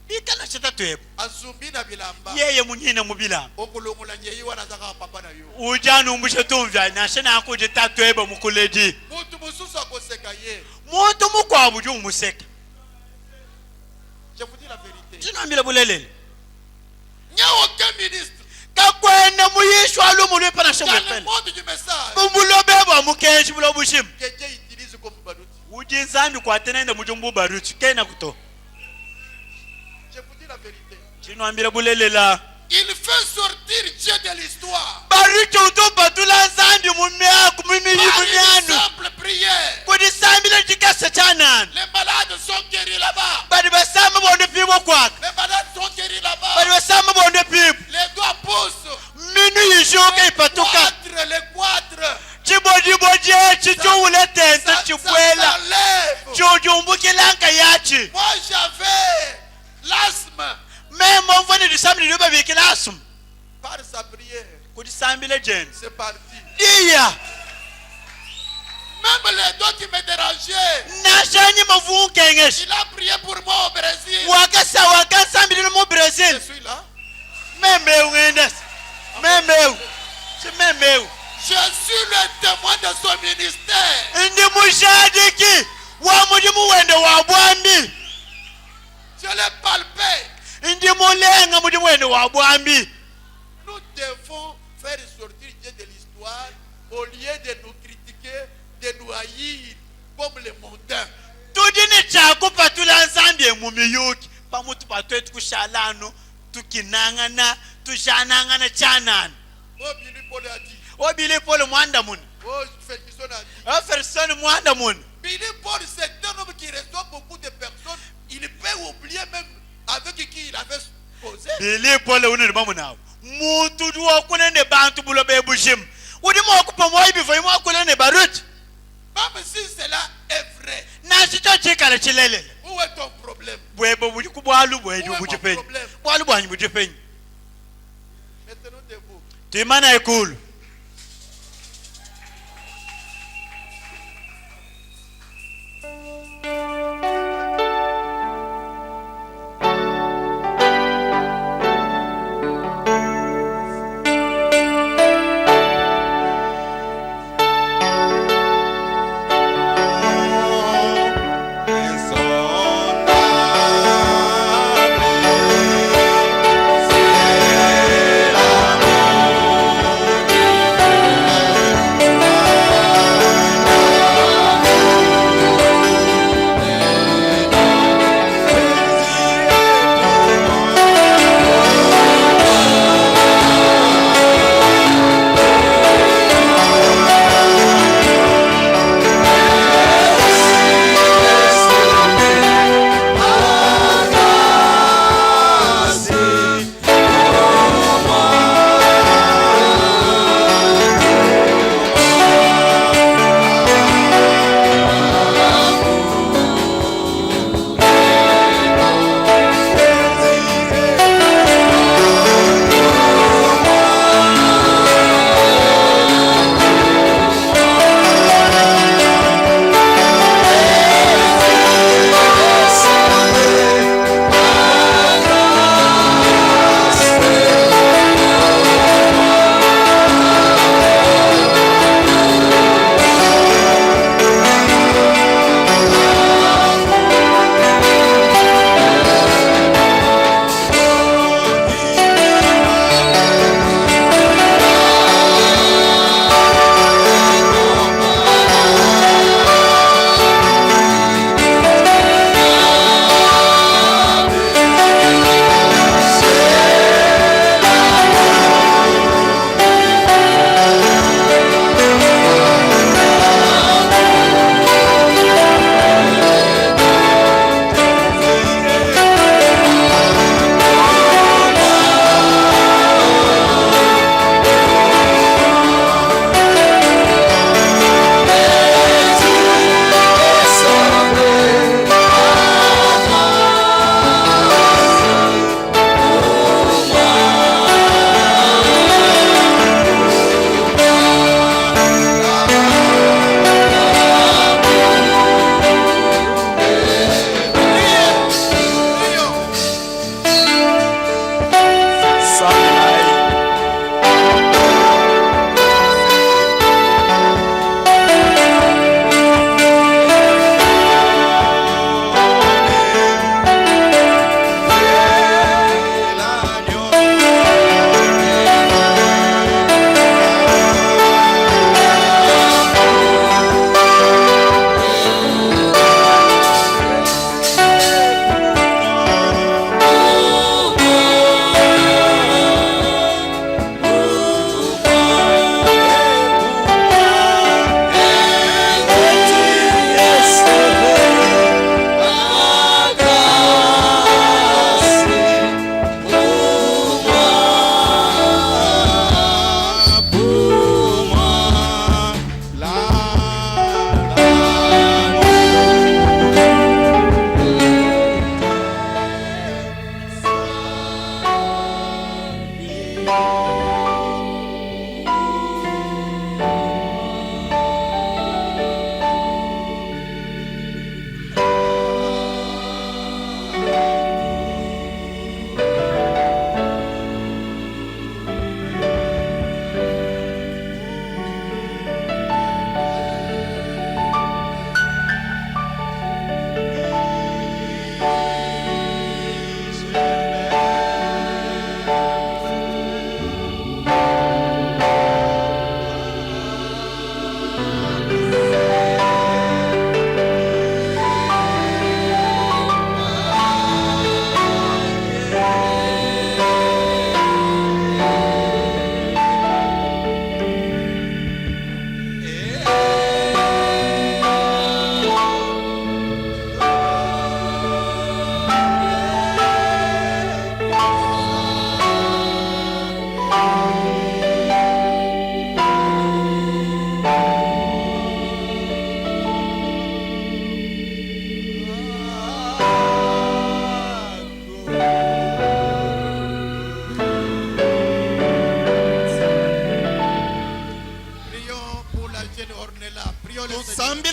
ikana chitatu ebu Azumbi na Bilamba, yeye munyine mubilamba okulungula nyeyi wanazaka papa na yo. ujanu umbushe tumvya nashe nakuje tatu ebe mukuleji Mutu mususu akoseka ye. muntu mukwabu jumuseka Je vous dis la vérité. tinambile bulelele Il n'y a aucun ministre kakwene muyishwa alumu lwipa nashe dans le mwepele monde du message bumbulo beba mukenji bulo bushimu que Dieu utilise comme Baruti. ujinzambi kwatenende mujumbu baruchi kena kuto Je vous dis la vérité. tinambile bulelela Il fait sortir Dieu de l'histoire. baruchi utupatula nzambi mumyaku Par mimilimu une myanu simple prière. kudisambile chikasa chananu Les malades sont guéris là-bas. badi basamba bonde pibo kwaka Les malades sont guéris badi là-bas. basamba bonde pibo Les doigts poussent. minu yishuka ipatuka Les quadres. chibojiboji echi chuuletente Ça chikwela s'enlève. chujumbukilanga yachi Moi j'avais l'asthme. memo mfane disambile libabikila asum Par sa prière, kudisambile jeni c'est parti. iya Même les doigts qui me dérangeaient, nashanyi mavunkengeshi il a prié pour moi au Brésil. wakasa wakansambile mu Je Brazil suis là. memeu ngendesi memeu chimemeu Je suis le témoin de son ministère. ndi mushadiki wa mulimu wende wa bwambi Je l'ai palpé. ndi mulenga mulimu wende wa bwambi Nous devons faire sortir Dieu de l'histoire au lieu de nous critiquer, de nous haïr comme les mondains. tudini chakupatula nzambi emumiyuki pamutu patwetu kushalano tukinangana tushanangana chanana Oh, Billy Paul a dit. obili polo mwanda muni Oh, Ferguson a dit. ofersoni mwanda muni Billy Paul, c'est un homme qui reçoit beaucoup de personnes. Il peut oublier même avec qui il avait posé. bili polo unini bamunawo muntu duwokunene bantu bulo bebushimu udi mwakupa mwaibifo imwakulene baruti Même si cela est vrai, nasicho chikala chilelele où est ton problème? bwebo buli kubwalu bweju Uwe bujipenyi problem. bwalu bwanyu bujipenyi Mettez-nous debout. tuimana ekulu Insondable, c'est l'amour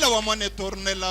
wa mon éternel.